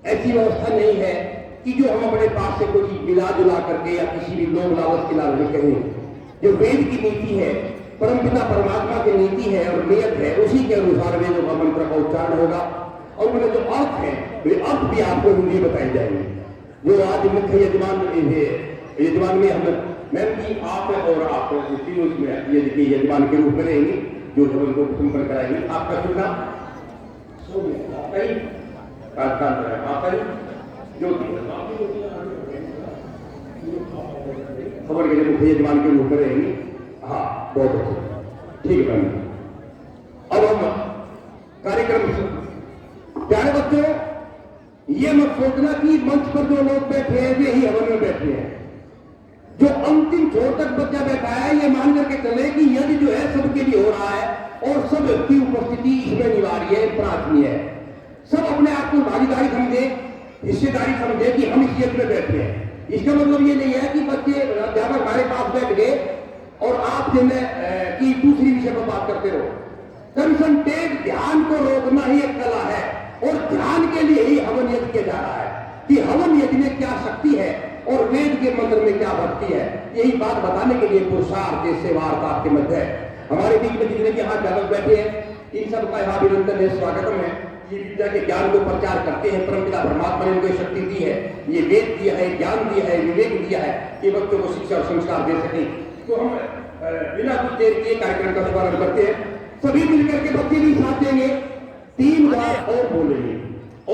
ऐसी व्यवस्था नहीं है कि जो हम अपने पास से कोई मिला जुला करके या किसी भी लोग लालच के लाल कहें। जो वेद की नीति है, परमपिता परमात्मा की नीति है और नियत है, उसी के अनुसार वेदों का मंत्र का उच्चारण होगा और उनके जो अर्थ है वे अर्थ भी आपको हिंदी बताई जाएंगे। जो आज मुख्य यजमान में हम मैम की आप और आप तीनों इसमें ये देखिए यजमान के रूप में रहेंगे जो हवन को संपन्न कराएंगे। आपका शुभ नाम आपका ज्योति खबर के लिए मुख्य यजमान के रूप में रहेंगे। हाँ, बहुत अच्छे, ठीक है। अब हम कार्यक्रम प्यारे बच्चों, ये मत सोचना कि मंच पर जो लोग बैठे हैं वे ही हवन में बैठे हैं। जो अंतिम छोर तक बच्चा बैठा है ये मान करके चले कि यदि जो है सबके लिए हो रहा है और सब की उपस्थिति इसमें अनिवार्य है, प्रार्थनीय है। सब अपने आप को भागीदारी समझे, हिस्सेदारी समझे कि हम इस यज्ञ में बैठे हैं। इसका मतलब ये नहीं है कि बच्चे अध्यापक हमारे पास बैठ गए और आप जिन्हें की दूसरी विषय पर बात करते रहो। कंसंट्रेट ध्यान को रोकना ही एक कला है और ध्यान के लिए ही हवन यज्ञ किया जा रहा है कि हवन यज्ञ में क्या शक्ति है और वेद के मंत्र में क्या भक्ति है। यही बात बताने के लिए पुरुषार्थ सेवार्थ आपके मध्य है। हमारे बीच में जितने भी यहाँ अध्यापक बैठे हैं इन सब का यहाँ अभिनंदन है, स्वागतम है। ये विद्या के ज्ञान को प्रचार करते हैं। परमपिता परमात्मा ने उनको शक्ति दी है, ये वेद दिया है, ज्ञान दिया है, विवेक दिया है कि बच्चों को शिक्षा और संस्कार दे सके। तो हम बिना कुछ देर किए कार्यक्रम का शुभारंभ करते हैं। सभी मिलकर के बच्चे भी साथ देंगे, 3 बार ओम बोलेंगे।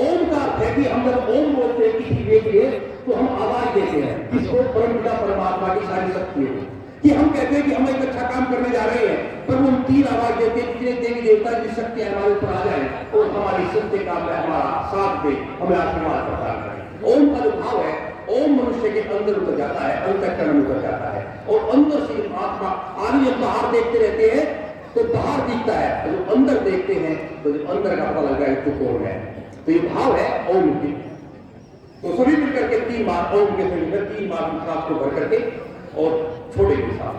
ओम का अर्थ है कि हम जब ओम बोलते हैं किसी वेद के तो हम आवाज देते हैं, जिसको परमपिता परमात्मा की सारी शक्ति है कि हम कहते हैं कि हम एक अच्छा काम करने जा रहे हैं, पर वो 3 आवाज देते हैं जितने देवी देवता की शक्ति हमारे ऊपर आ जाए और हमारी सत्य काम में हमारा साथ दे, हमें आशीर्वाद प्रदान करें। ओम का जो भाव है, ओम मनुष्य के अंदर उतर जाता है, अंतःकरण में उतर जाता है और अंदर से आत्मा। आदमी जब बाहर देखते रहते हैं तो बाहर दिखता है, जो अंदर देखते हैं तो जो अंदर का पता लग रहा है तो कौन है। तो ये भाव है ओम की। तो सभी मिलकर के 3 बार ओम के मिलकर 3 बार सांस को भर करके और छोटे के साथ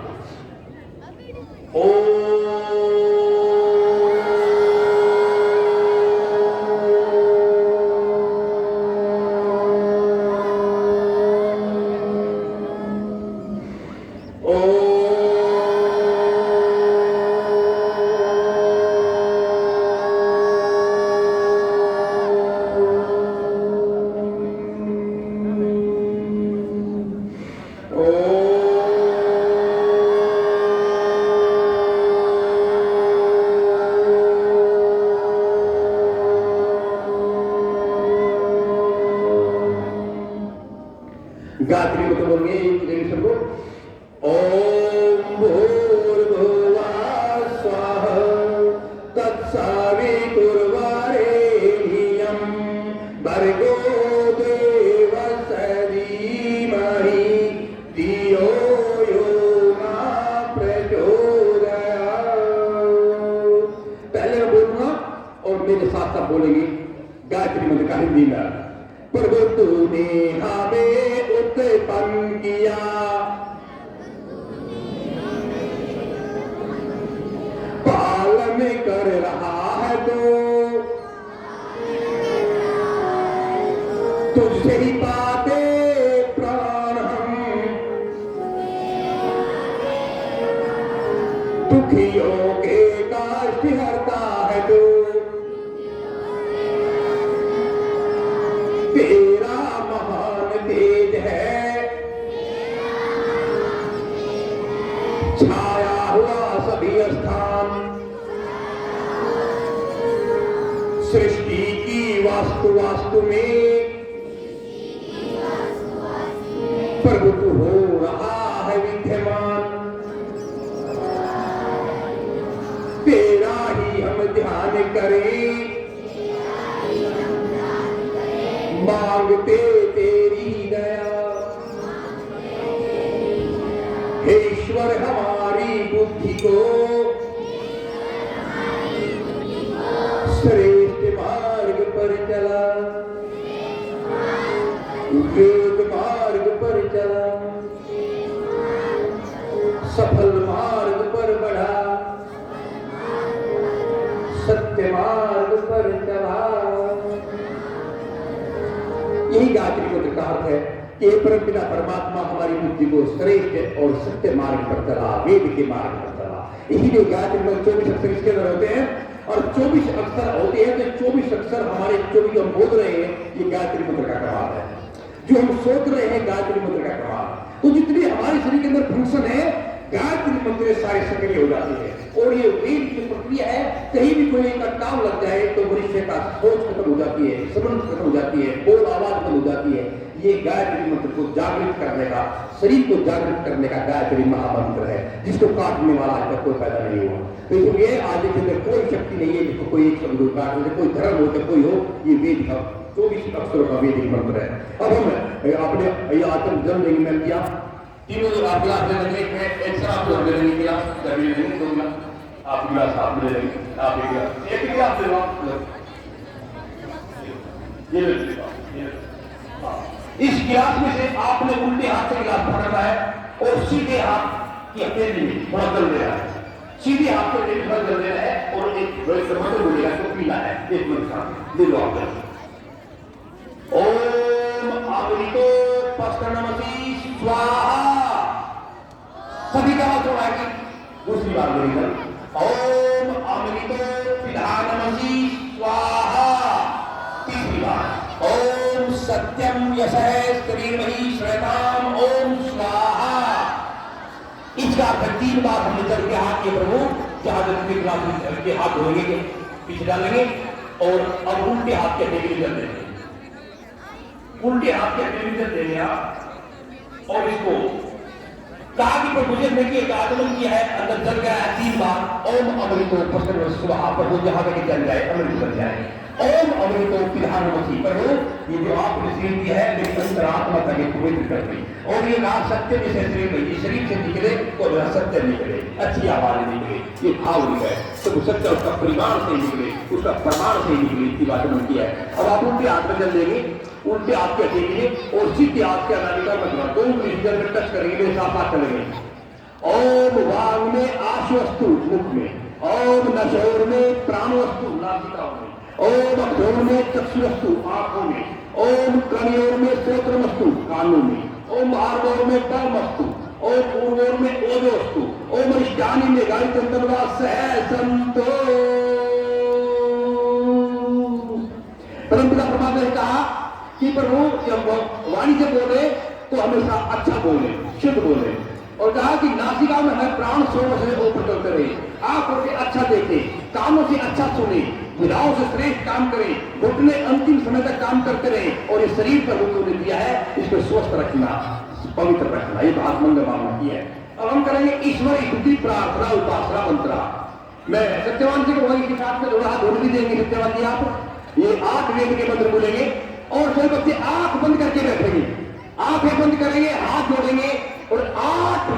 गायत्री को तो बोलेंगे सबको। ओम भूर्भुवः स्वः तत्सवितुर्वरेण्यं भर्गो देवस्य धीमहि धियो यो न प्रचोदयात्। पहले मैं बोलूंगा और मेरे साथ साथ बोलेंगे गायत्री मंत्र का हिंदी में। प्रभु तूने हमें उत्पन्न किया, पालन कर रहा है तो तुझसे ही पाते प्राण हम, दुखियों के कष्ट हरता है तो तेरा महान तेज है, छाया हुआ सभी स्थान, सृष्टि की वास्तु में प्रभु तू हो रहा है विद्यमान। तेरा ही हम ध्यान करें, मांगते तेरी दया। हे ईश्वर हमारी बुद्धि को श्रेष्ठ मार्ग पर चला, वेद मार्ग पर चला, सफल मार्ग पर बढ़ा, सत्य मार्ग पर चला। यही गायत्री मंत्र का अर्थ है कि हे परमपिता परमात्मा हमारी बुद्धि को श्रेष्ठ और सत्य मार्ग पर चला, वेद के मार्ग पर चला। यही जो गायत्री मंत्र 24 अक्षर इसके अंदर होते हैं और 24 अक्षर होते हैं, तो 24 अक्षर हमारे 24 हम बोल रहे हैं, ये गायत्री मंत्र का कमाल है। जो हम सोच रहे हैं गायत्री मंत्र का कमाल, तो जितनी हमारे शरीर के अंदर फंक्शन है गायत्री मंत्र सारे सक्रिय हो जाती है। और ये वेद की प्रक्रिया है, कहीं भी कोई का काम लग जाए तो मनुष्य का सोच खत्म हो जाती है, समझ खत्म हो जाती है, बोल आवाज खत्म हो जाती है। ये गायत्री मंत्र को जागृत करने का, शरीर को जागृत करने का गायत्री महामंत्र है, जिसको काटने वाला आज तक कोई पैदा नहीं हुआ। तो इसलिए आज के अंदर कोई शक्ति नहीं है जिसको कोई एक शब्द काट दे, कोई धर्म हो चाहे कोई हो, ये वेद का 24 अक्षरों का वैदिक मंत्र है। अब हम अपने आत्म जन्म लेंगे, मैं किया तीनों जो आप गिलास ले लेंगे, एक शराब लोग ले लेंगे, गिलास जब ले लेंगे, 2 गिलास आप गिलास आप ले लेंगे, आप एक गिलास ले लो, ये ले लीजिए। इस गिलास में से आपने उल्टे हाथ से गिलास पकड़ना है और सीधे हाथ की हथेली में थोड़ा जल देना है, सीधे हाथ से थोड़ा जल देना है और एक बड़े टमाटर बोलेगा तो पीना है। एक मिनट ले लो आप। ओम अमृतो पस्तनमसि स्वाहा। सभी का हाथ जोड़ा है। दूसरी बार बोलेगा ओम अमृतो पिधानमसि स्वाहा। तीसरी बार ओम सत्यम यशः स्त्रीमहि श्रेताम ओम स्वाहा। इसका 3 बार हमने चल के हाथ के प्रभु जहां के हाथ धोएंगे, पीछे डालेंगे और अब उल्टे हाथ के टेबल जल देंगे, उल्टे हाथ के टेबल जल देंगे आप। और इसको कहा कि प्रभु ने किए आगमन किया है, अंदर जल गया है 3 बार। ओम अमृतो पस्तनमसि स्वाहा। प्रभु जहां तक जल जाए अमृत जल जाए। ओम अमृतो पिधानमसि। प्रभु ये जो आपने शरीर दिया है मेरी अंतरात्मा तक पवित्र कर दी। और ये नाम सत्य जैसे शरीर से निकले तो सत्य निकले, अच्छी आवाज निकले, ये भाव निकले, तो सत्य उसका परिमाण से निकले, उसका प्रमाण से निकले, इसकी बात उन्होंने किया है। अब आप उल्टे हाथ में जल लेंगे, उल्टे हाथ के टेकेंगे और सीधे हाथ के अनामिका मतलब 2 मिनट में टच करेंगे, साफ हाथ चलेंगे। ओम वांग में आशवस्तु मुख में, ओम नशोर में प्राणवस्तु नासिका में, ओम अक्षोर में चक्षुवस्तु आंखों में, ओम कणियोर में श्रोत्रमस्तु कानों में, ओम आर्वोर में कर्मस्तु, ओम पूर्वोर में ओजोस्तु, ओम ईशानी में गायत्री चंद्रमा सहसंतो। परंपरा परमात्मा ने कहा कि प्रभु जब वाणी से बोले तो हमेशा अच्छा बोले, शुद्ध बोले। और कहा कि नासिका में हमें प्राण सोच से ऊपर करते रहे, आंखों से अच्छा देखे, कानों से अच्छा सुने, विधाओं से श्रेष्ठ काम करें, घुटने अंतिम समय तक काम करते रहे। और ये शरीर पर उन्होंने दिया है, इसको स्वस्थ रखना, पवित्र रखना, ये बात मंगल मामला की है। अब हम करेंगे ईश्वर स्तुति प्रार्थना उपासना मंत्र। मैं सत्यवान जी को वही के साथ में थोड़ा हाथ धोने भी देंगे। सत्यवान जी आप ये 8 वेद के मंत्र बोलेंगे और सभी बच्चे आंख बंद करके बैठेंगे, आंखें बंद करेंगे, हाथ जोड़ेंगे और 8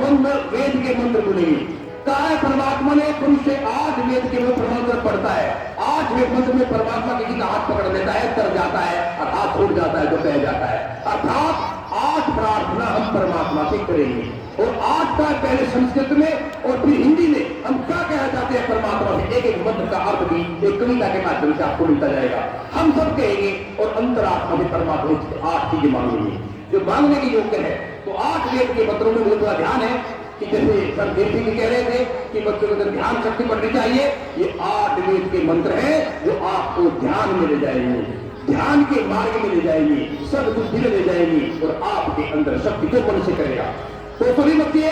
वेद के मंत्र बोलेंगे। कहा है परमात्मा ने मनुष्य 8 वेद के मंत्र पढ़ता है, 8 वेद मंत्र में परमात्मा किसी का हाथ पकड़ लेता है, तर जाता है और हाथ छूट जाता है तो बह जाता है। अर्थात 8 प्रार्थना हम परमात्मा से करेंगे। और 8 का पहले संस्कृत में और फिर हिंदी में हम क्या कहना चाहते हैं परमात्मा से, एक एक मंत्र का अर्थ भी एक कविता के माध्यम से आपको मिलता जाएगा। हम सब कहेंगे और अंतरात्मा से परमात्मा से 8 चीजें मांगेंगे जो मांगने के योग्य है। तो 8 वेद के मंत्रों में मुझे थोड़ा ध्यान है कि जैसे सर देवी जी कह रहे थे कि बच्चों को ध्यान शक्ति बढ़नी चाहिए, ये 8 वेद के मंत्र हैं जो आपको ध्यान में ले जाएंगे, ध्यान के मार्ग में ले जाएंगे, सद्बुद्धि में ले जाएंगे और आपके अंदर शक्ति को मनुष्य करेगा। तो सभी बच्चे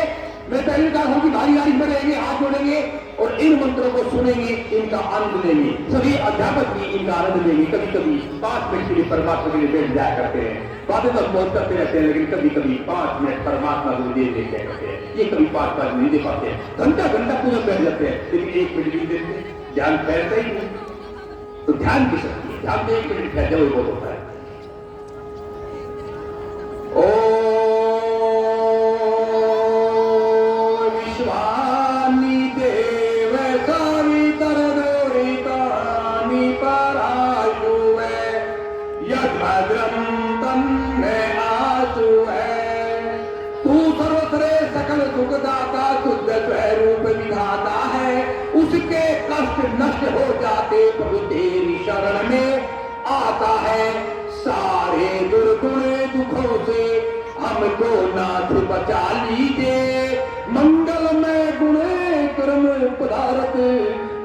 मैं पहले कहा हूं कि भारी भारी में रहेंगे, हाथ जोड़ेंगे और इन मंत्रों को सुनेंगे, इनका आनंद लेंगे। सभी अध्यापक भी इनका आनंद लेंगे। कभी कभी 5 मिनट के लिए परमात्मा के लिए बैठ जाया करते हैं, बातें तक बहुत करते रहते हैं, लेकिन कभी कभी 5 मिनट परमात्मा को दे देते करते हैं। ये कभी 5 नहीं दे पाते हैं, घंटा घंटा पूरा बैठ जाते हैं, लेकिन 1 मिनट नहीं देते, ध्यान फैलता ही नहीं। तो ध्यान की शक्ति है, ध्यान में 1 मिनट फैल जाए बहुत होता है। उसके कष्ट नष्ट हो जाते प्रभु तेरी शरण में आता है, सारे दुर्ग हमको नाथ बचा लीजिए, मंगलमय गुणे कर्म पदार्थ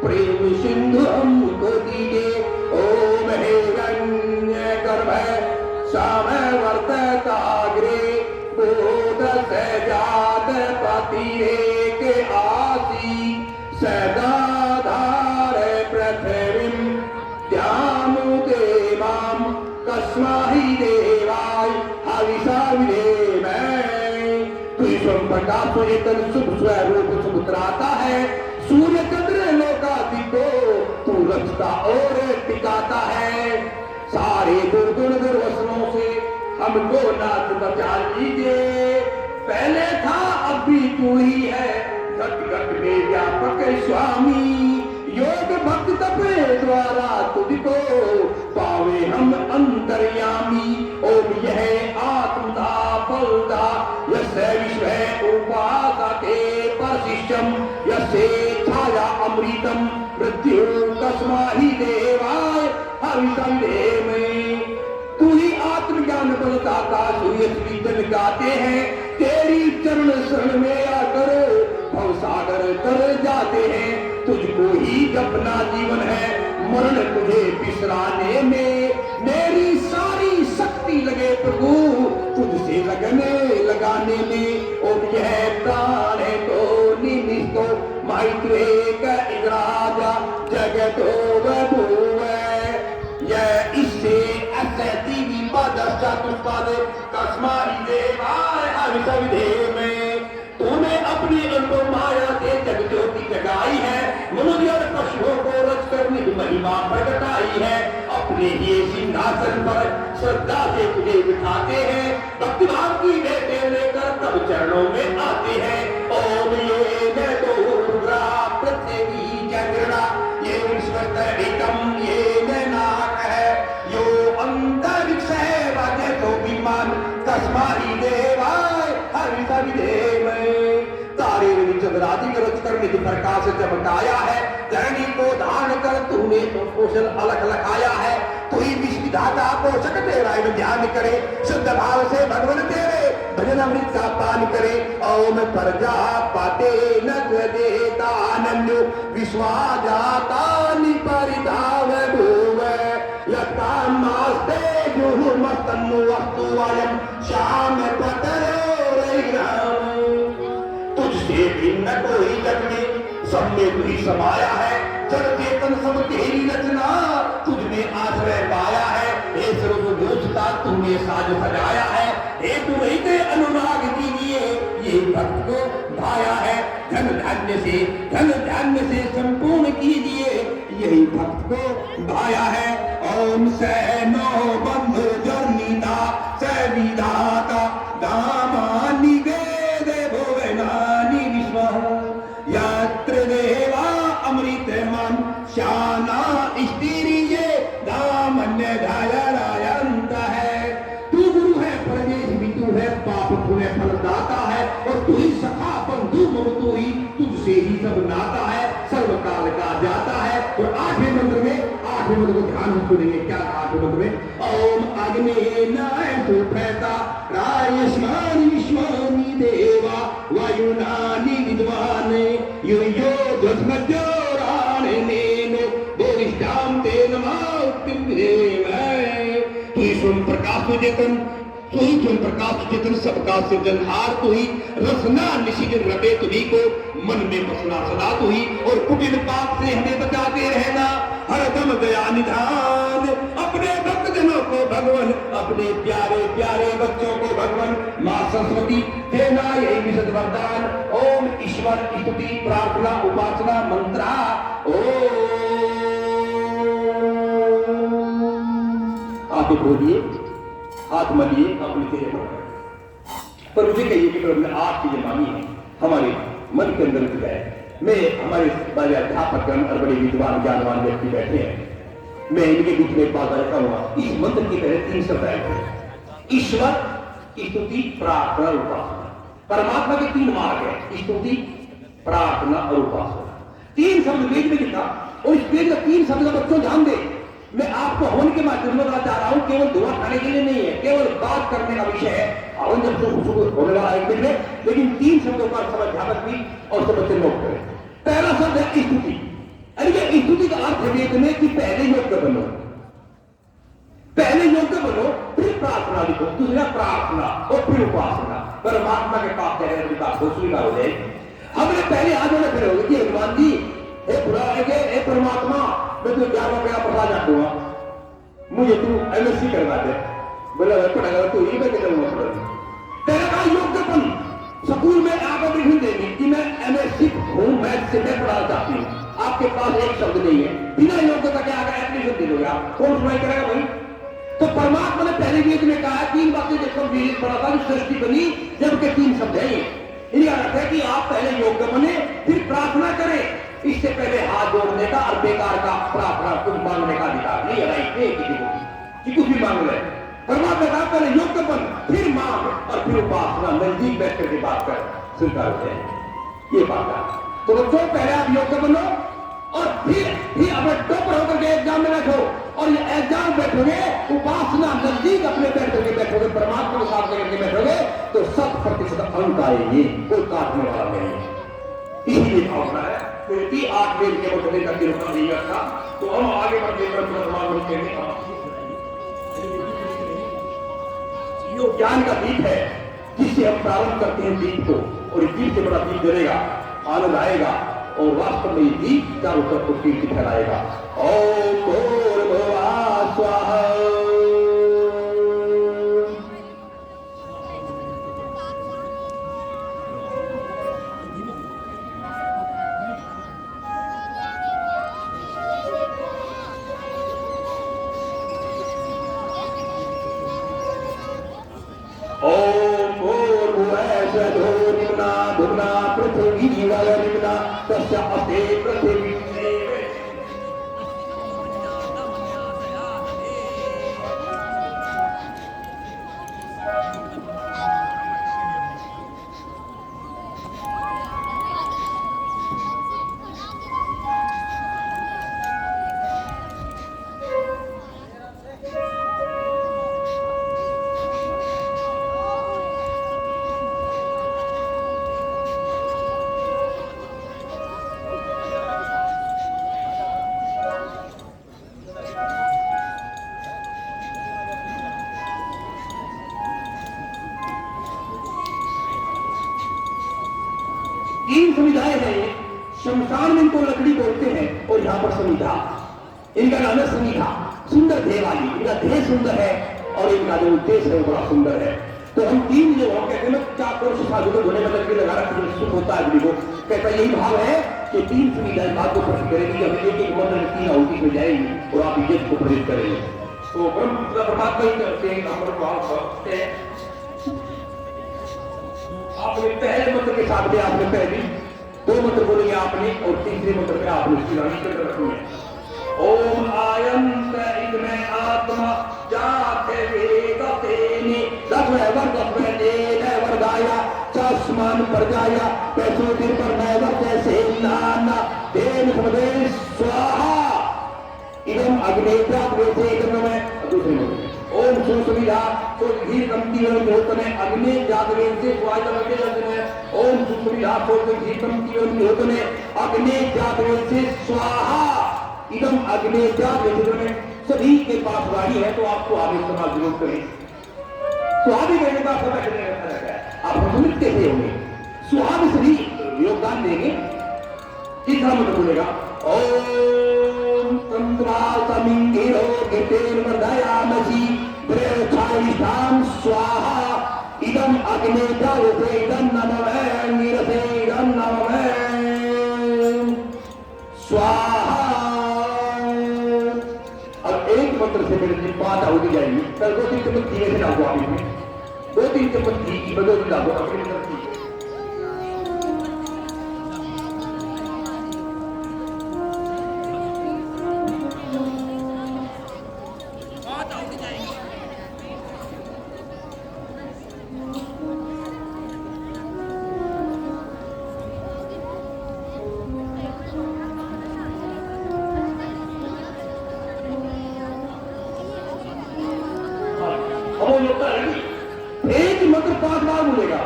प्रेम सिंधु हमको दीजिए। ओम हिरण्य गर्भ श्याम वर्तकाग्रे बोध से जात पति के आसी सदाधार पृथ्वी ध्यानु देवाम कस्माहि देवाय हविषा विधेमहि। तू स्वयं प्रकाश चेतन शुभ स्वरूप सुपुत्राता है, सूर्य चंद्र लोकादि को तू रचता और टिकाता है। सारे दुर्गुण दुर्वसनों से हमको नाथ बचा लीजिए। पहले था अब भी तू ही है, घट घट में व्यापक स्वामी। योग भक्त तपे द्वारा तुझको पावे हम अंतर्यामी। ओम यह आत्मदा फलदा यस्य विश्व उपासा के परशिष्यम यस्य छाया अमृतम मृत्यु कस्माहि देवाय हविषं देमहि। तू ही आत्मज्ञान बलदाता सूर्य कीर्तन गाते हैं, तेरी चरण शरण में आकर भवसागर तर जाते हैं। तुझको ही जपना जीवन है, मरण तुझे बिसराने में। मेरी सारी शक्ति लगे प्रभु तुझसे लगने लगाने में। ओम यह प्राण है तो निमित्तो माइत्रे का इजराजा जगतो बभूवे। यह इससे असती विपद चतुष्पद कस्माहि देवाय हविषा विधेमहि। तूने अपनी अनुभव माया से जग ज्योति जगाई है, मनुष्य और पशुओं को रच कर निज महिमा प्रगटाई है। अपने ही सिंहासन पर श्रद्धा से तुझे बिठाते हैं, भक्तिभाव की भेंटें लेकर तब चरणों में आते हैं। ओम ये न तो रुद्रा पृथ्वी चंद्रणा ये विश्वतरिकम ये न नाक है यो अंतरिक्ष है वाजे तो विमान कस्माहि देवाय हविषा विधेमहि। तारे चंद्रादि को रच कर निज प्रकाश चमकाया है, धरणी को धारण कर तूने तो पोषण अलग लगाया है। तू ही विश्वविधाता पोषक तेरा ध्यान करे, शुद्ध भाव से भगवान तेरे भजन अमृत का पान करे। ओम प्रजापते न देता आनंद विश्वाजाता निपरिधाव भूव यथा मास्ते जुहु मस्तनु वस्तु वायम श्याम पतरो रैराम। तुझसे भिन्न कोई जग में सब में तू ही समाया है, जड़ चेतन सब तेरी रचना तुझ में आश्रय पाया है। हे सर्वभूता तूने साज सजाया है, हे तुम्हीं के अनुराग कीजिए ये भक्त को भाया है। धन धान्य से संपूर्ण कीजिए यही भक्त को भाया है। ओम सैनो बंधु जर्निता स विधाता दामानि वेद भुवनानि विश्व यत्र देवा अमृतमं श्याना स्त्रीये दामन्य धायरायंत है। तू गुरु है परमेश भी तू है, पाप पुण्य फलदाता है और तू ही सखा बंधु मम तू ही तुझसे ही सब नाता है, सर्वकाल का जाता है। और आठवें मंत्र को ध्यान से सुनेंगे क्या कहा आठवें मंत्र में। ओम अग्ने नाय सुप्रता रायस्मानि विश्वानि देवा वायुनानि विद्वान यो यो जस्मज्जोराणे नेनो बोधिष्ठाम ते नमोक्तिं विधेमहि। तू ही स्वयं प्रकाश चेतन, तू ही स्वयं प्रकाश चेतन सबका सृजनहार तू ही, रसना निशिजन रटे तुम्ही को मन में बसना सदा तू ही। और कुटिल पाप से हमें बचाते रहना हरदम दया निधान। अपने भक्त जनों को भगवान, अपने प्यारे प्यारे बच्चों को भगवान माँ सरस्वती देना यही विशद वरदान। ओम ईश्वर स्तुति प्रार्थना उपासना मंत्रा। ओम आप बोलिए, हाथ मलिए, अपने तेरे पर मुझे कहिए कि हमने 8 चीजें मांगी है, हमारे मन के अंदर उठ गए। मैं हमारे बड़े अध्यापक और बड़े विद्वान ज्ञानवान व्यक्ति बैठे हैं, मैं इनके बीच में एक बात रखा हुआ। इस मंत्र के पहले 3 शब्द आए, ईश्वर स्तुति प्रार्थना उपासना। परमात्मा के 3 मार्ग है, स्तुति प्रार्थना और उपासना। 3 शब्द वेद में लिखा और इस वेद का 3 शब्द का बच्चों ध्यान दे। मैं आपको हवन के माध्यम में बताना चाह रहा हूं, केवल धुआं खाने के लिए नहीं है, केवल बात करने का विषय है। हवन जब शुरू होने वाला है 1 मिनट में, लेकिन 3 शब्दों का सब अध्यापक भी और सब बच्चे नोट करें। पहला शब्द है स्तुति। अरे ये स्तुति का अर्थ है तुम्हें कि पहले योग्य बनो, पहले योग्य बनो, फिर प्रार्थना लिखो। दूसरा प्रार्थना और फिर उपासना, परमात्मा के पास जाने की बात हो स्वीकार हो जाएगी। हमने पहले हाथ जोड़े खड़े हो गए कि हनुमान जी, हे बुरा हे परमात्मा, मैं तुझे 11 रुपया पढ़ा जाऊंगा, मुझे तू MSc करवा दे। बोला पढ़ेगा तो ही मैं कहूंगा पढ़ा। तेरा कहा योग्यपन स्कूल में आप एडमिशन देंगे कि मैं MSc हूं, मैथ से मैं पढ़ाना चाहती हूँ, आपके पास एक शब्द नहीं है, बिना योग्यता के आगे एडमिशन दे दोगे आप, कौन सुनाई करेगा भाई? तो परमात्मा ने पहले वेद में कहा 3 बातें जब हम पढ़ा था, सृष्टि बनी जबकि 3 शब्द है। इनका अर्थ है कि आप पहले योग्य बने फिर प्रार्थना करें। इससे पहले हाथ जोड़ने का और बेकार का प्रार्थना कुछ मांगने का अधिकार नहीं है किसी को कि कुछ भी मांग ले। परमात्मा कहा पहले योग्य बन फिर मांग और फिर उपासना, नजदीक बैठ करके बात कर स्वीकार हो जाए। ये बात है। तो बच्चों पहले आप योग्य बनो और फिर अपने टॉपर होकर के एग्जाम में बैठो, और ये एग्जाम बैठोगे उपासना नजदीक अपने बैठोगे परमात्मा के साथ करके बैठोगे तो 100% अंक आएंगे, कोई काटने वाला नहीं है। इसीलिए भावना है क्योंकि 8 वेद के मुद्दे का निरूपण नहीं था। तो हम आगे बढ़ते यो ज्ञान का दीप है जिससे हम प्रारंभ करते हैं दीप को, और इस दीप से बड़ा दीप जलेगा, आनंद आएगा और वास्तव में ये दीप चारों तरफ को कीर्ति फैलाएगा। ओम भूर्भुवः स्वाहा। ओम भूर्भुवः स्वधो निम्ना धुम्ना पृथ्वी वल निम्ना तस्य अपे पृथ्वी तीन समिधाएं हैं। शमशान में इनको लकड़ी बोलते हैं और यहाँ पर समिधा, इनका नाम है समिधा। सुंदर ध्येय वाली, इनका ध्येय सुंदर है और इनका जो उद्देश्य है वो बड़ा सुंदर है। तो हम 3 जो हम कहते हैं ना 4 वर्ष साधु को धोने में लकड़ी लगा रखा है, सुख होता है आदमी को, कहता यही भाव है कि 3 समिधाएं बात को प्रसिद्ध करेगी, हमें एक मंत्र में 3 आहुति में जाएगी और आप इज्जत को प्रेरित करेंगे। तो परमात्मा ही करते हैं, हम भाव करते हैं। आपने पहले मंत्र के साथ में आपने पहले 2 मंत्र बोलेंगे आपने और तीसरे मंत्र में आपने उसकी रानी कर रखनी है। ओम आयंत इनमें आत्मा जाते वेदतेनि 10 वर्ग वर्गाया चस्मान प्रजाया पैसों दिन पर नैवर जैसे नाना देन समदे स्वाहा इदम अग्नेत्रा द्वेषे इदम में। दूसरे मंत्र ओम सुसुविधा तो घी कमती होतने अग्नि जागरण से स्वायत्त लगने। ओम सुसुविधा तो घी कमती होतने अग्नि जागरण से स्वाहा इदम अग्नि जागरण में। सभी के पास गाड़ी है तो आपको आगे इस्तेमाल जरूर करें। स्वादि करने का पता चलने लगता है, आप समझ कैसे होंगे, स्वाद सभी योगदान देंगे। तीसरा मंत्र बोलेगा ओम तंत्रा समिंगिरो गितेर्मदयामसि ब्रह्मचारिष्ठां स्वाहा इदम अग्ने जायते इदम नमः नीरसे इदम नमः स्वाहा। अब एक मंत्र से मेरे लिए 5 आहुति जाएगी। कल 2-3 चम्मच घी से डालो आप इसमें, 2-3 चम्मच घी की बदौलत डालो अपने अंदर की। अब वो होता है कि एक मंत्र 5 बार बोलेगा।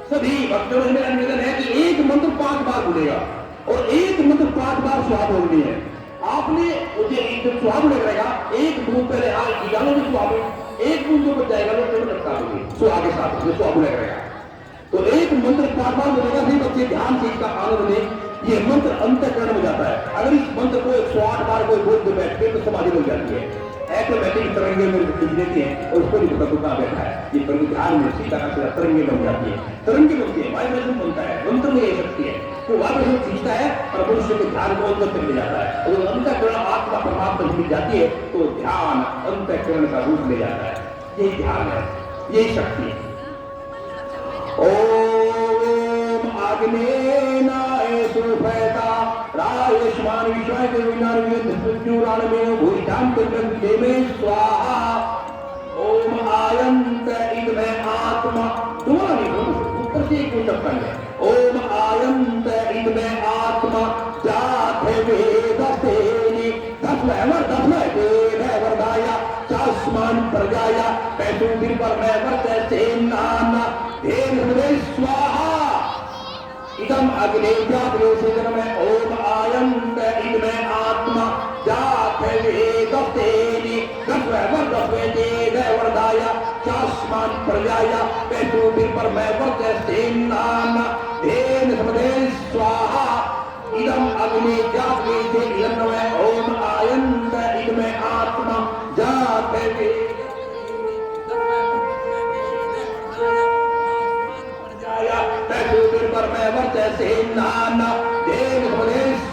सभी भक्तों में मेरा निवेदन है कि एक मंत्र 5 बार बोलेगा और एक मंत्र 5 बार सुहा बोलनी है। आपने मुझे एक सुहा बोलेगा, एक बूंद पहले निकालो जो सुहा, एक बूंद जो बच जाएगा वो केवल रखा होगी सुहा के साथ जो सुहा बोलेगा। तो एक मंत्र 5 बार बोलेगा। नहीं बच्चे ध्यान से इसका आनंद लें, ये मंत्र अंतःकरण में जाता है। अगर इस मंत्र को 108 बार कोई बोल के बैठते तो समाधि बन जाती है। ऑटोमेटिक तरंगे में खींच देती है और उसको नहीं पता कहाँ बैठा है। ये प्रभु ध्यान में इसी तरह से तरंगे बन जाती है, तरंगे बनती है, वाइब्रेशन बनता है। मंत्र में ये शक्ति है, तो वाइब्रेशन खींचता है और मनुष्य के ध्यान को अंदर तक ले जाता है। और अंतःकरण आत्मा परमात्मा मिल जाती है तो ध्यान अंतःकरण का रूप ले जाता है। यही ध्यान है, यही शक्ति है। ओम आग्नेनाय सुफैता रायष्मान विश्वाय के विनार विद्युराण में भूषाम के में स्वाहा। ओम आयंत इदमे आत्मा तुम्हारी ऊपर से कोई शब्द है। ओम आयंत इदमे आत्मा जाते वेदसेनि 10 वरदाया चास्मान प्रजाया पैसों दिन पर मैं वर्त से नाना स्वाहा। इदम अग्नि जातवेशन में ओम आयंत इदमे आत्मा जाते वेदसेनि 10 वरदाया चास्मान प्रजाया पैसों दिन पर मैं वर्त से नाना स्वाहा। इदम अग्नि जातवेशन में ओम आयंत इदमे आत्मा जाते पर मैं वर्त से नाना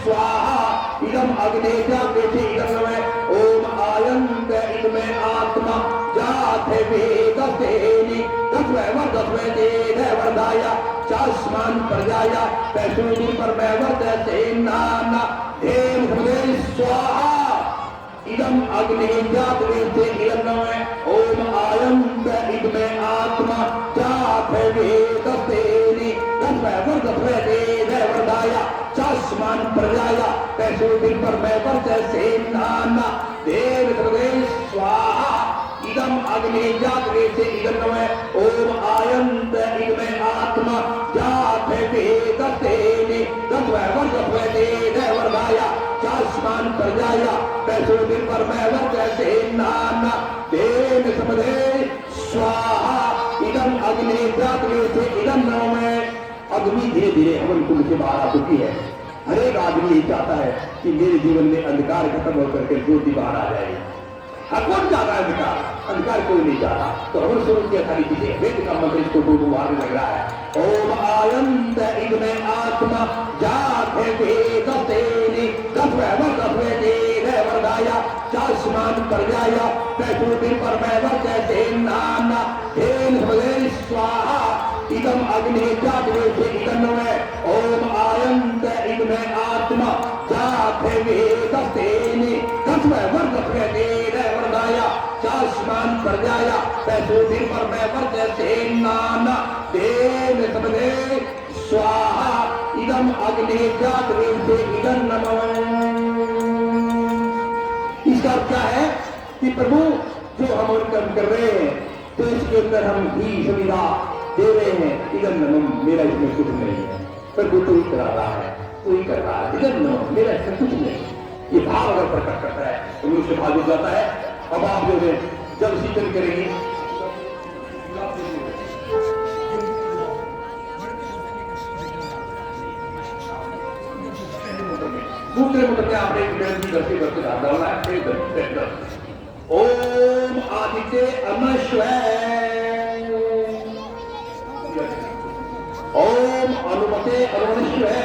स्वाहा। इदम अग्नि ओम आयंत इदमे आत्मा जाते वेदसेनि 10 वरदाया चास्मान प्रजाया पैसों पर मैं वर्त से नाना स्वाहा। इदम अग्नि ओम आयंत इदमे आत्मा जाते वेदसेनि 10 वरदाया चास्मान प्रजाया पैसों पर मैं वर्त से नाना स्वाहा। इदम अग्नि ओम आयंत इदमे आत्मा जाते वेदसेनि 10 वरदाया चास्मान प्रजाया पैसों पर मैं वर्त से नाना स्वाहा। इदम अग्नि इदम में अग्नि धीरे धीरे हवन कुंड से बाहर आ चुकी है। हर एक आदमी ये चाहता है कि मेरे जीवन में अंधकार खत्म होकर के ज्योति बाहर आ जाए। कौन चाहता है अंधकार? अंधकार कोई नहीं चाहता। तो हवन स्वरूप की खाली चीजें वेद का मंत्र इसको दो बार लग रहा है। ओम आयंत इदमे आत्मा जाते वेदसेनि 10 वरदाया चास्मान प्रजाया पैसों पर मैं वर्त से नाना स्वाहा। इदम अग्नि ओम आयंत इदमे आत्मा जाते वेदसेनि 10 वरदाया चास्मान प्रजाया पैसों पर मैं वर्त से नाना स्वाहा। इदम अग्नि इदम इसका अर्थ क्या है कि प्रभु जो हम कर्म कर रहे हैं तो इसके अंदर हम भी सुविधा दे रहे हैं। इधर नमम मेरा इसमें कुछ नहीं है, प्रभु तो ही करा रहा है, तो ही कर रहा है। इधर नमम मेरा इसमें कुछ नहीं। ये भाव अगर प्रकट करता है तो मनुष्य भाव हो जाता है। अब आप जो है जब शीतल करेंगे दूसरे मंत्र में आपने एक करके करके डालना है। ओम आदित्य अमश्वै ओम अनुमते अरुणश्वै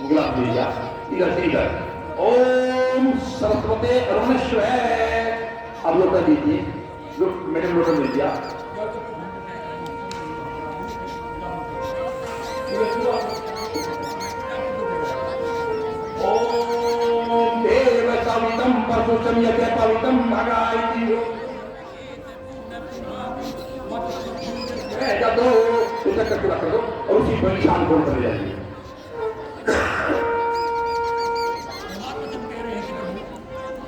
गुलाब दीजिए इधर से इधर। ओम सरस्वते अरुणश्वै अब लोटा दीजिए, मैडम लोटा दीजिए। ओम देव सवितम परशुतम यज्ञ पवित्रम भगायति जब दो उसे करके रख दो और उसी पर निशान खोल कर जाइए।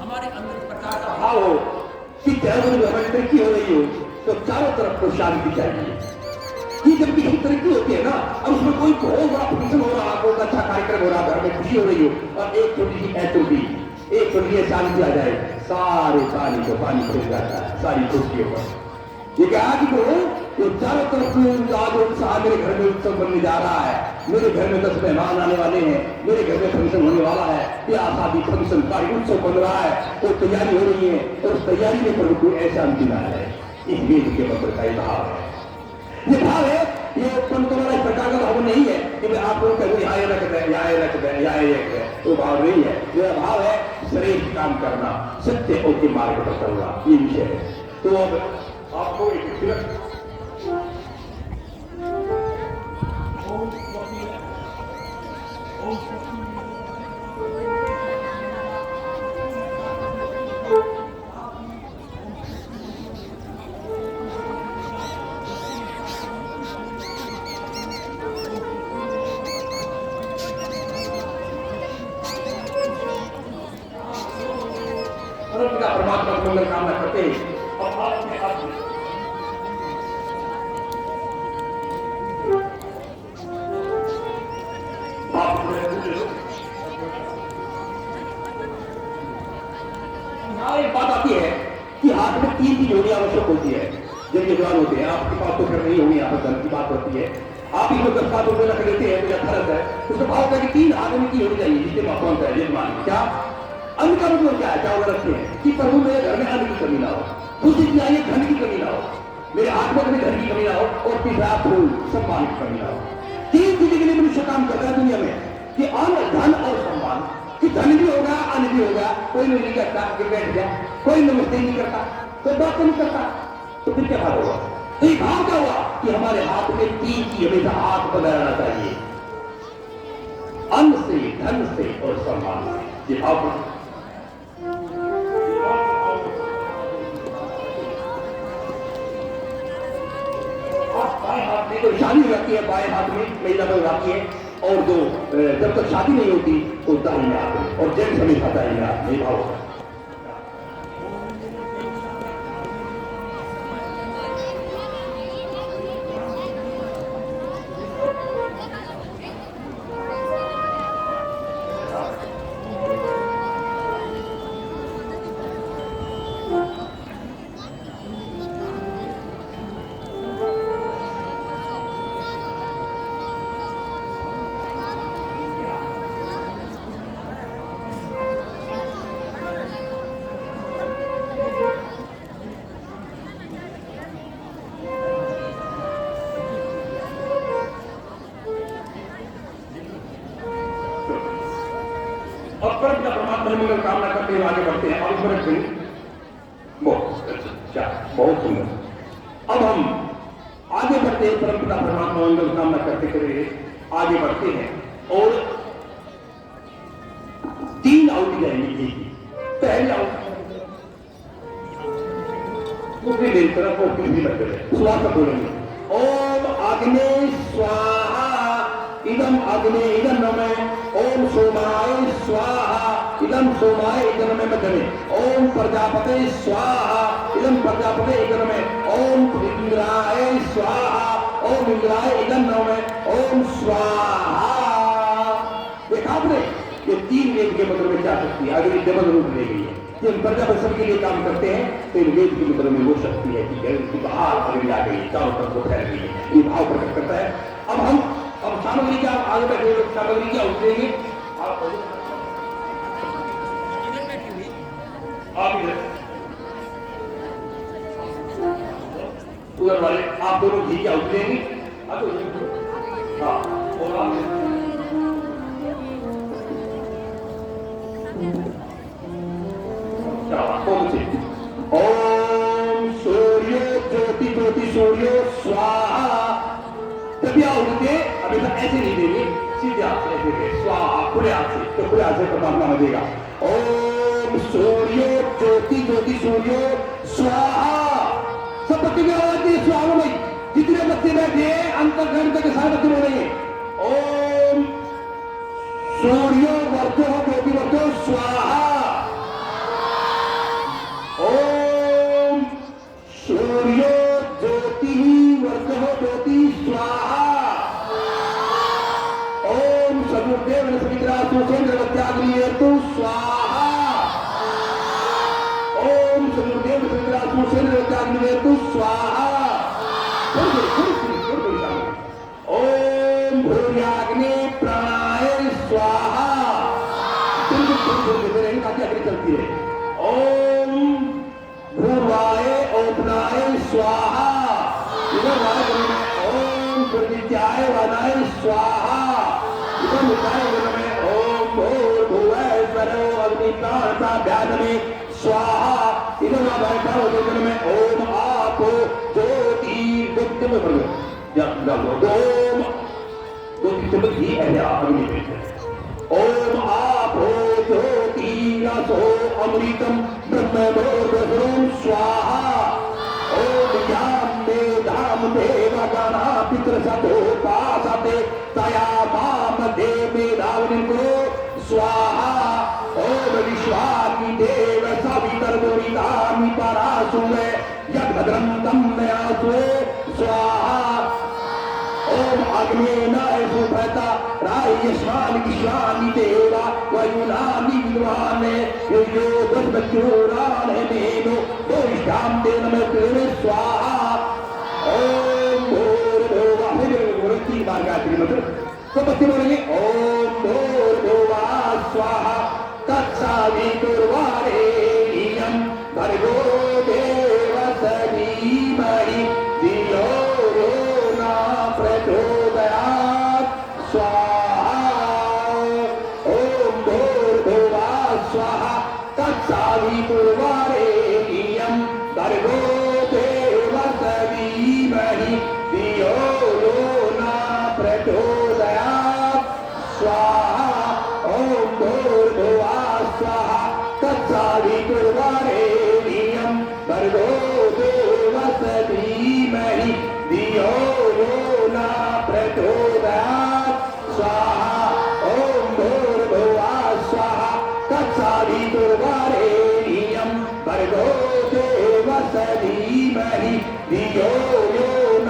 हमारे अंदर प्रकाश का भाव हो कि जब में तरक्की हो रही हो तो चारों तरफ को शांति चाहिए। ये जब भी तरक्की होती है ना, अब उसमें कोई बहुत बड़ा फंक्शन हो रहा, बहुत अच्छा कार्यक्रम हो रहा, घर में खुशी हो रही हो और एक छोटी सी ऐतुटी, एक छोटी सी शांति आ जाए, सारे पानी को पानी खुल जाता है, सारी खुशियों पर। ये क्या कि तो चारों तरफ आज उत्साह, मेरे घर में उत्सव बनने जा रहा है, मेरे घर में 10 मेहमान आने वाले हैं, मेरे घर में फंक्शन होने वाला है, ब्याह शादी फंक्शन का उत्सव बन रहा है, तो तैयारी हो रही है और उस तैयारी में प्रभु को ऐसा अंतिम है। इस वेद के मंत्र का भाव है, ये भाव है। ये तुम्हारा इस प्रकार का भाव नहीं है कि आप लोग कहते यहाँ रख दें, यहाँ रख दें, यहाँ रख दें, वो भाव नहीं है। मेरा भाव है श्रेष्ठ काम करना, सत्य और के मार्ग पर चलना, ये विषय है। तो अब आपको एक परमात्मा मंगल कामना करते हैं और आपके हाथ में एक बात आती है कि हाथ में 3 की जोड़ी आवश्यक होती है जब ये जवान होते हैं। आपके पास तो फिर नहीं होगी, यहाँ पर धन की बात होती है, आप इसमें 10 रुपए रख लेते हैं, तो फर्क है। उसका भाव का 3 आदमी की होनी चाहिए, जिसके मापन है यजमान। क्या अन्न का मतलब क्या है? क्या वो रखते हैं कि प्रभु मेरे घर में अन्न की कमी ना हो, खुशी की आइए धन की कमी ना हो, मेरे हाथ में धन की कमी ना हो, और तीसरा फूल सम्मान की कमी ना हो। 3 चीजें के लिए मनुष्य काम कर रहा है दुनिया में कि अन्न, धन और सम्मान। कि धन भी होगा, अन्न भी होगा, कोई नहीं करता कि बैठ जाए, कोई नमस्ते नहीं करता, कोई बात नहीं करता, तो फिर क्या भाव होगा? तो ये भाव क्या हुआ कि हमारे हाथ में 3 की हमेशा हाथ बना रहना चाहिए, अन्न से, धन से और सम्मान से। ये भाव तो शादी हो जाती है बाएं हाथ में, महिला में जाती है, और जो जब तक शादी नहीं होती तो दाहिने हाथ में, और जेंट्स हमेशा दाहिने हाथ में भाव होता है। और परम परमात्मा मंगल कामना करते हुए आगे बढ़ते हैं। बहुत सुंदर। अब हम आगे बढ़ते हैं, परम पिता परमात्मा मंगल कामना करते हुए आगे बढ़ते हैं और 3 आउटी जाएंगी। पहली आउटी दूसरी मेरी तरफ और तीसरी बच्चे स्वाहा बोलेंगे, ओम अग्नि स्वाहा इदम अग्नि इदम नमः, ओम सोमाय स्वाहा इदम सोमाय इदम नमः मध्यमे, ओम प्रजापते स्वाहा इदम प्रजापते इदम नमः, ओम इंद्राय स्वाहा ओम इंद्राय इदम नमः, ओम स्वाहा। देखा आपने ये 3 वेद के मंत्र में क्या शक्ति है, अगर डबल रूप ले गई है। जब प्रजापति के लिए काम करते हैं तो इन वेद के मंत्र में वो शक्ति है कि बाहर अगर आ गई, चारों तरफ को फैल गई है, ये भाव प्रकट करता है। अब सामग्री क्या आगे बैठे लोग सामग्री क्या उठेंगे आप उधर वाले आप दोनों घी क्या उठेंगे। हाँ और आप ओम सूर्य ज्योति ज्योति सूर्य स्वाहा। तभी आप उठते अभी तक ऐसे नहीं देंगे, सीधे हाथ से ऐसे स्वाहा, खुले हाथ से, तो खुले हाथ से परमात्मा में देगा। ओम सूर्य ज्योति ज्योति सूर्य स्वाहा। सब बच्चे की आवाज दी स्वाहा में, जितने बच्चे बैठे अंतर्गण के सारे बच्चे बोलेंगे ओम सूर्य वर्तो ज्योति वर्तो स्वाहा, ओम सुसेन्द्रवत्याग्निवेतु स्वाहा। ओम समुदेव सुसेन्द्रवत्याग्निवेतु स्वाहा। ओम भूर्याग्नि प्राणाय स्वाहा। ताकि अग्नि चलती है। ओम भूर्वाय ओपनाय स्वाहा। इधर वाय में ओम प्रदित्याय वनाय स्वाहा। इधर मिटाय में ओम भूर्भुवः स्वरो अग्निकांताभ्याम में स्वाहा। इधर बैठा हो में ओम आपो ज्योति में भर ओम ज्योति ही है अग्नि में। ओम आपो ज्योति रसो अमृतम ब्रह्मोर्वसुं स्वाहा। ओम याम धाम देवगणा पितृसतोपासते तया माम देवेदावनिको स्वाहा। ओम विश्वानि देव सवितर्वरितानि परासुवे यद्भद्रं तं मयासुवे स्वाहा। ओम अग्नेन सुभता रायश्वानि विश्वानि देवा वयुनानि विद्वाने यो दशचूराणे मेनो दोष्टां तेन में स्वाहा। ओम भूर्भुवः तीन बार गायत्री मंत्र तो बच्चे बोलेंगे ओम भूर्भुवः स्वाहा तत्सवितुर्वरेण्यं भर्गो देवस्य धीमहि धियो यो न प्रचोदयात् स्वाहा। ओम भूर्भुवः स्वाहा तत्सवितुर्वरेण्यं भर्गो देवस्य धीमहि धियो यो न प्रचोदयात् स्वाहा। ओम भूर्भुवः स्वाहा तत्सवितुर्वरेण्यं भर्गो देवस्य धीमहि धियो यो न प्रचोदयात् स्वाहा। ओम भूर्भुवः स्वाहा तत्सवितुर्वरेण्यं भर्गो देवस्य धीमहि धियो यो न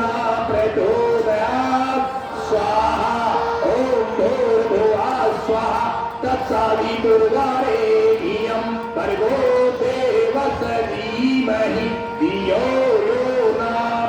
प्रचोदयात् स्वाहा। ओम भूर्भुवः स्वाहा तत्सवितुर्वरेण्यं भर्गो देवस्य धीमहि धियो यो न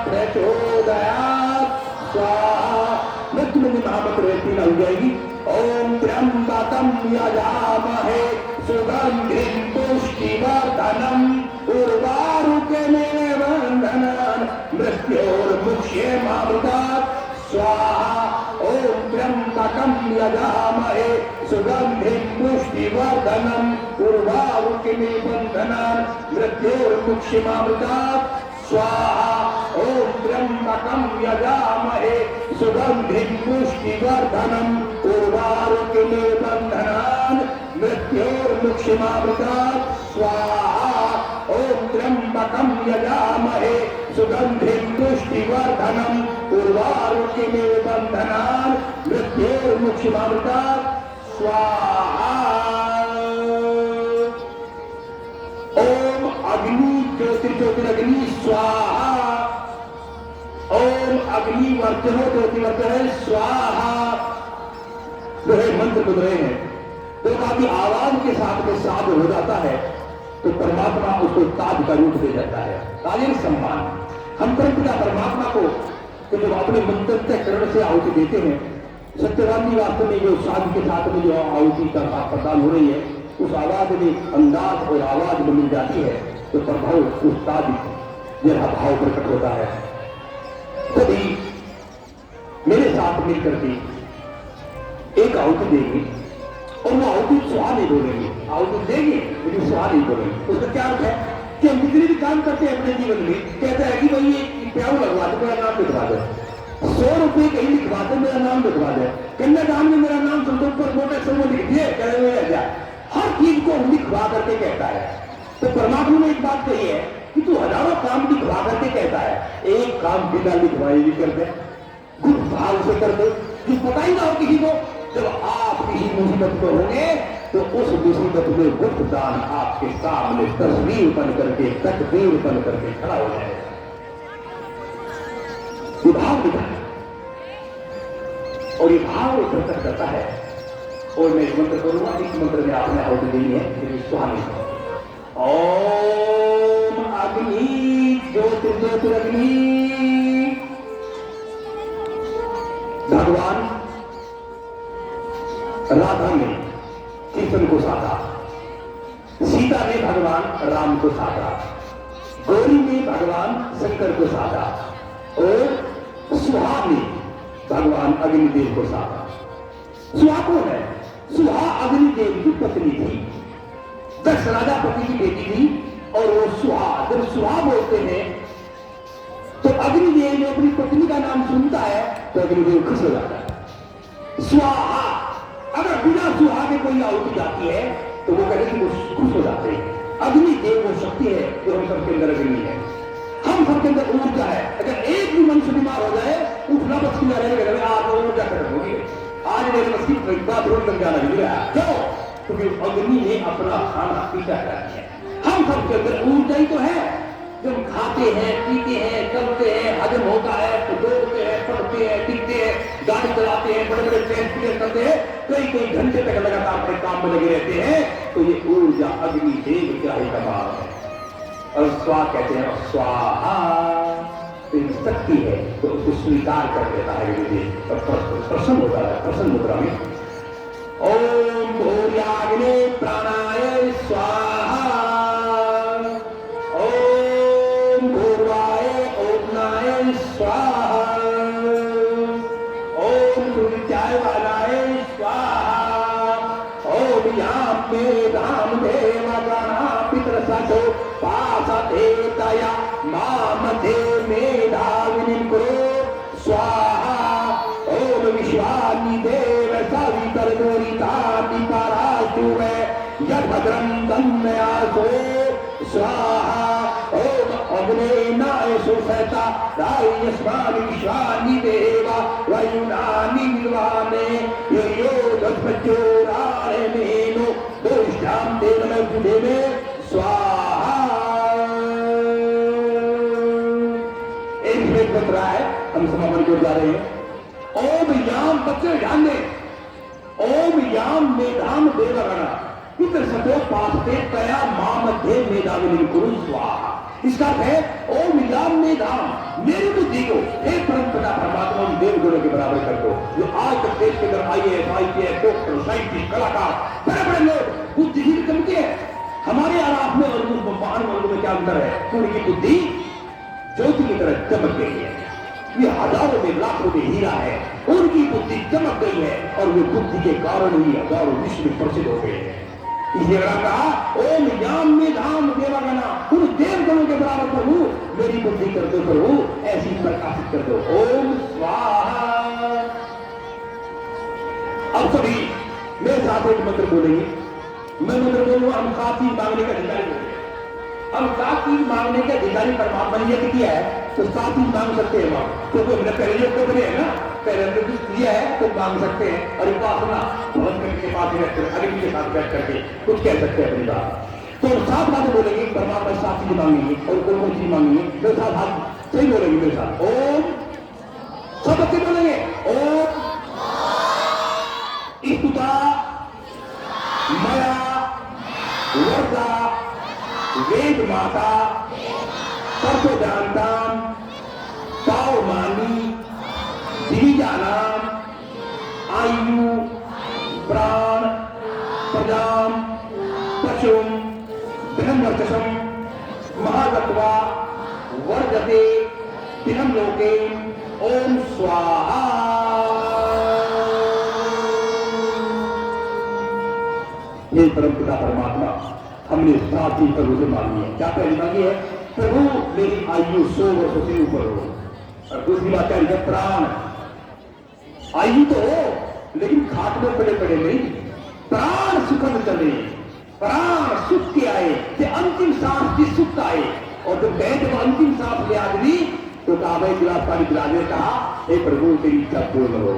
प्रचोदयात् स्वाहा। मृत्यु में महामंत्र तीन हो जाएगी। ओम त्र्यंबकं यजामहे सुगंधिं पुष्टिवर्धनम् उर्वारुकमिव बन्धनान् मृत्योर्मुक्ष्यमामृतात् स्वाहा। ओम त्र्यंबकं यजामहे सुगंधिं पुष्टिवर्धनम् उर्वारुकमिव बन्धनान् मृत्योर्मुक्ष्यमामृतात् स्वाहा। ओम त्र्यंबकं यजामहे सुगंधिं पुष्टिवर्धनम् उर्वारुकमिव बन्धनान् मृत्योर्मुक्ष्यमामृतात् स्वाहा। ओम त्र्यंबकं यजामहे सुगंधिं पुष्टिवर्धनम् उर्वारुकमिव बन्धनान् मृत्योर्मुक्ष्यमामृतात् स्वाहा। ओम अग्नि ज्योतिर्ज्योतिरग्नि स्वाहा। ओम अग्नि वर्जनो ज्योतिवर्धन स्वाहा। जो है मंत्र बुध रहे हैं तो काफी आवाज के साथ में साध हो जाता है तो परमात्मा उसको ताज का रूप दे जाता है। तालीम सम्मान हम परंपरा परमात्मा को तो जब अपने मंत्र करण से आहुति देते हैं सत्यवादी वास्तव में जो साध के साथ में जो आहुति का प्रदान हो रही है उस आवाज में अंदाज और आवाज में मिल जाती है तो प्रभाव उस ताज जैसा भाव प्रकट होता है। तभी मेरे साथ मिलकर के एक आहुति देगी और वो आहुति स्वाहा नहीं बोलेंगे। आहुति देगी लेकिन स्वाहा नहीं बोलेंगे। उसका क्या अर्थ है कि हम जितने भी काम करते हैं अपने जीवन में कहते हैं कि भाई ये प्याऊ लगवा दे मेरा नाम लिखवा दे 100 रुपए कहीं लिखवा दे मेरा नाम लिखवा दे कन्यादान में मेरा नाम संतोष पर मोटे समूह लिख दिए हर चीज को लिखवा करके कहता है। तो परमात्मा ने एक बात कही है कि तू हजारों काम लिखवा करके कहता है एक काम बिना लिखवाए भी कर दे गुप्त भाव से कर दे जो पता ही ना हो किसी को। जब आप किसी मुसीबत को होंगे तो उस मुसीबत में गुप्त दान आपके सामने तस्वीर बन करके तकदीर बन करके खड़ा हो जाएगा। ये भाव दिखा और ये भाव प्रकट करता है और मैं एक मंत्र बोलूंगा, इस मंत्र में आपने आहुति देनी है श्री स्वामी को। ओम अग्नि ज्योतिर्ज्योतिरग्नि। भगवान राधा ने कृष्ण को साधा, सीता ने भगवान राम को साधा, गौरी ने भगवान शंकर को साधा और सुहा ने भगवान अग्निदेव को साधा। सुहा कौन है? सुहा अग्निदेव की पत्नी थी, दक्ष राजापति की बेटी थी। और वो सुहा, जब सुहा बोलते हैं तो अग्निदेव जो अपनी पत्नी का नाम सुनता है तो अग्निदेव खुश हो जाता है। स्वाहा, अगर बिना सुहा के कोई आहुति जाती है तो वो कहते हैं वो खुश हो जाते हैं। अग्निदेव वो शक्ति है जो हम सबके अंदर अग्नि है, हम सबके अंदर ऊर्जा है। अगर एक भी मनुष्य बीमार हो जाए, उठना बचना रहेगा, आज ऊर्जा खत्म होगी, आज मेरे मस्जिद बाथरूम तक जाना नहीं रहा। क्यों? क्योंकि अग्नि ने अपना खाना पीछा कर दिया। हम सबके अंदर ऊर्जा ही तो है, जब खाते हैं, पीते हैं, चलते हैं, हजम होता है, तो दौड़ते हैं, पढ़ते हैं, टिकते हैं, गाड़ी चलाते हैं, बड़े बड़े ट्रेन क्लियर करते हैं, कई घंटे तक लगातार अपने काम में लगे रहते हैं। तो ये ऊर्जा अग्निदेव का ही कमाल है। और स्वा कहते हैं स्वाहा, तो ये शक्ति है, तो उसको स्वीकार कर देता है अग्निदेव और प्रसन्न होता है। प्रसन्न मुद्रा में ओम भूर्याग्ने प्राणाय स्वाहा, ओम भूर्वाय ओमनाय स्वाहा, ओम सूर्याय वालाय स्वाहा, ओम याम मेधाम देवगणा पितरसतो पासतेतया मामधे मेधाविनीं कुरु स्वाहा, ओम विश्वानि देव सवितर्दुरितानि पराशुवे यद्भद्रं तन्मयासो स्वाहा, ओम अग्नेनाय सुसता रायस्मानि विश्वानि देवा वयुनानि विद्वाने यो दस्मच्चोराणे मेनो दोष्टां तेनमजुदेवे स्वाहा। एक मंत्र है, हम समापन को जा रहे हैं। ओम याम, बच्चे ध्यान दें, ओम याम मेधाम देवगणा पितर सतो पास्ते तया मामध्य मेधाविनीं कुरु स्वाहा। इसका है ओम याम मेधाम, मेरी बुद्धि को हे परमपिता परमात्मा देवगुणों के बराबर कर दो। जो आज तक देश के अंदर IAS, IPS, डॉक्टर, साइंटिस्ट, कलाकार, बड़े बड़े लोग बुद्धिहीन चमके हैं। हमारे आराफ में और उस महान वर्ग में क्या अंतर है? उनकी बुद्धि ज्योति की तरह चमक गई है। ये हजारों में लाखों में हीरा है, उनकी बुद्धि चमक गई है और वे बुद्धि के कारण ही हजारों विश्व में प्रसिद्ध हो गए हैं। इसलिए कहा ओम याम मेधाम देवगणा, उन देवगणों के बराबर प्रभु मेरी बुद्धि कर दो प्रभु, ऐसी प्रकाशित कर दो। ओम स्वाहा। अब सभी मेरे साथ एक मंत्र बोलेंगे, मैं मंत्र बोलूंगा, हम साथ ही मांगने का अधिकारी बोलेंगे। हम साथ ही मांगने के अधिकारी परमात्मा ने यदि किया है तो साथ ही मांग सकते हैं वहां, क्योंकि हमने पहले योग को बने है ना, पहले हमने कुछ किया है तो मांग सकते हैं। और उपासना भवन के पास अग्नि के साथ बैठ करके कुछ कह सकते हैं अपनी बात। तो सात बातें बोलेंगे, परमात्मा साथ ही मांगेंगे और कौन कौन सी मांगेंगे मेरे साथ हाथ सही बोलेंगे मेरे साथ। ओम, सब बच्चे बोलेंगे ओम स्तुता मया वर्षा वेद माता सर्वदान्ताम पावमानी दिविजानाम आयु प्राण प्रजाम पशुम धनवर्चसम महागत्वा वर्जते दिनम लोके ओम स्वाहा। ये परमपिता परमात्मा हमने साथ ही प्रभु से मांगी है। क्या पहली मांगी है? प्रभु मेरी आयु 100 वर्षों से ऊपर हो। और दूसरी बात क्या है? प्राण, आयु तो हो लेकिन खाट में पड़े पड़े नहीं, प्राण सुखद चले, प्राण सुख के आए, ते अंतिम सांस की सुख आए। और जब गए जब अंतिम सांस ले आदमी तो कहा भाई गिलास पानी पिला दे, कहा हे प्रभु तेरी इच्छा पूर्ण हो।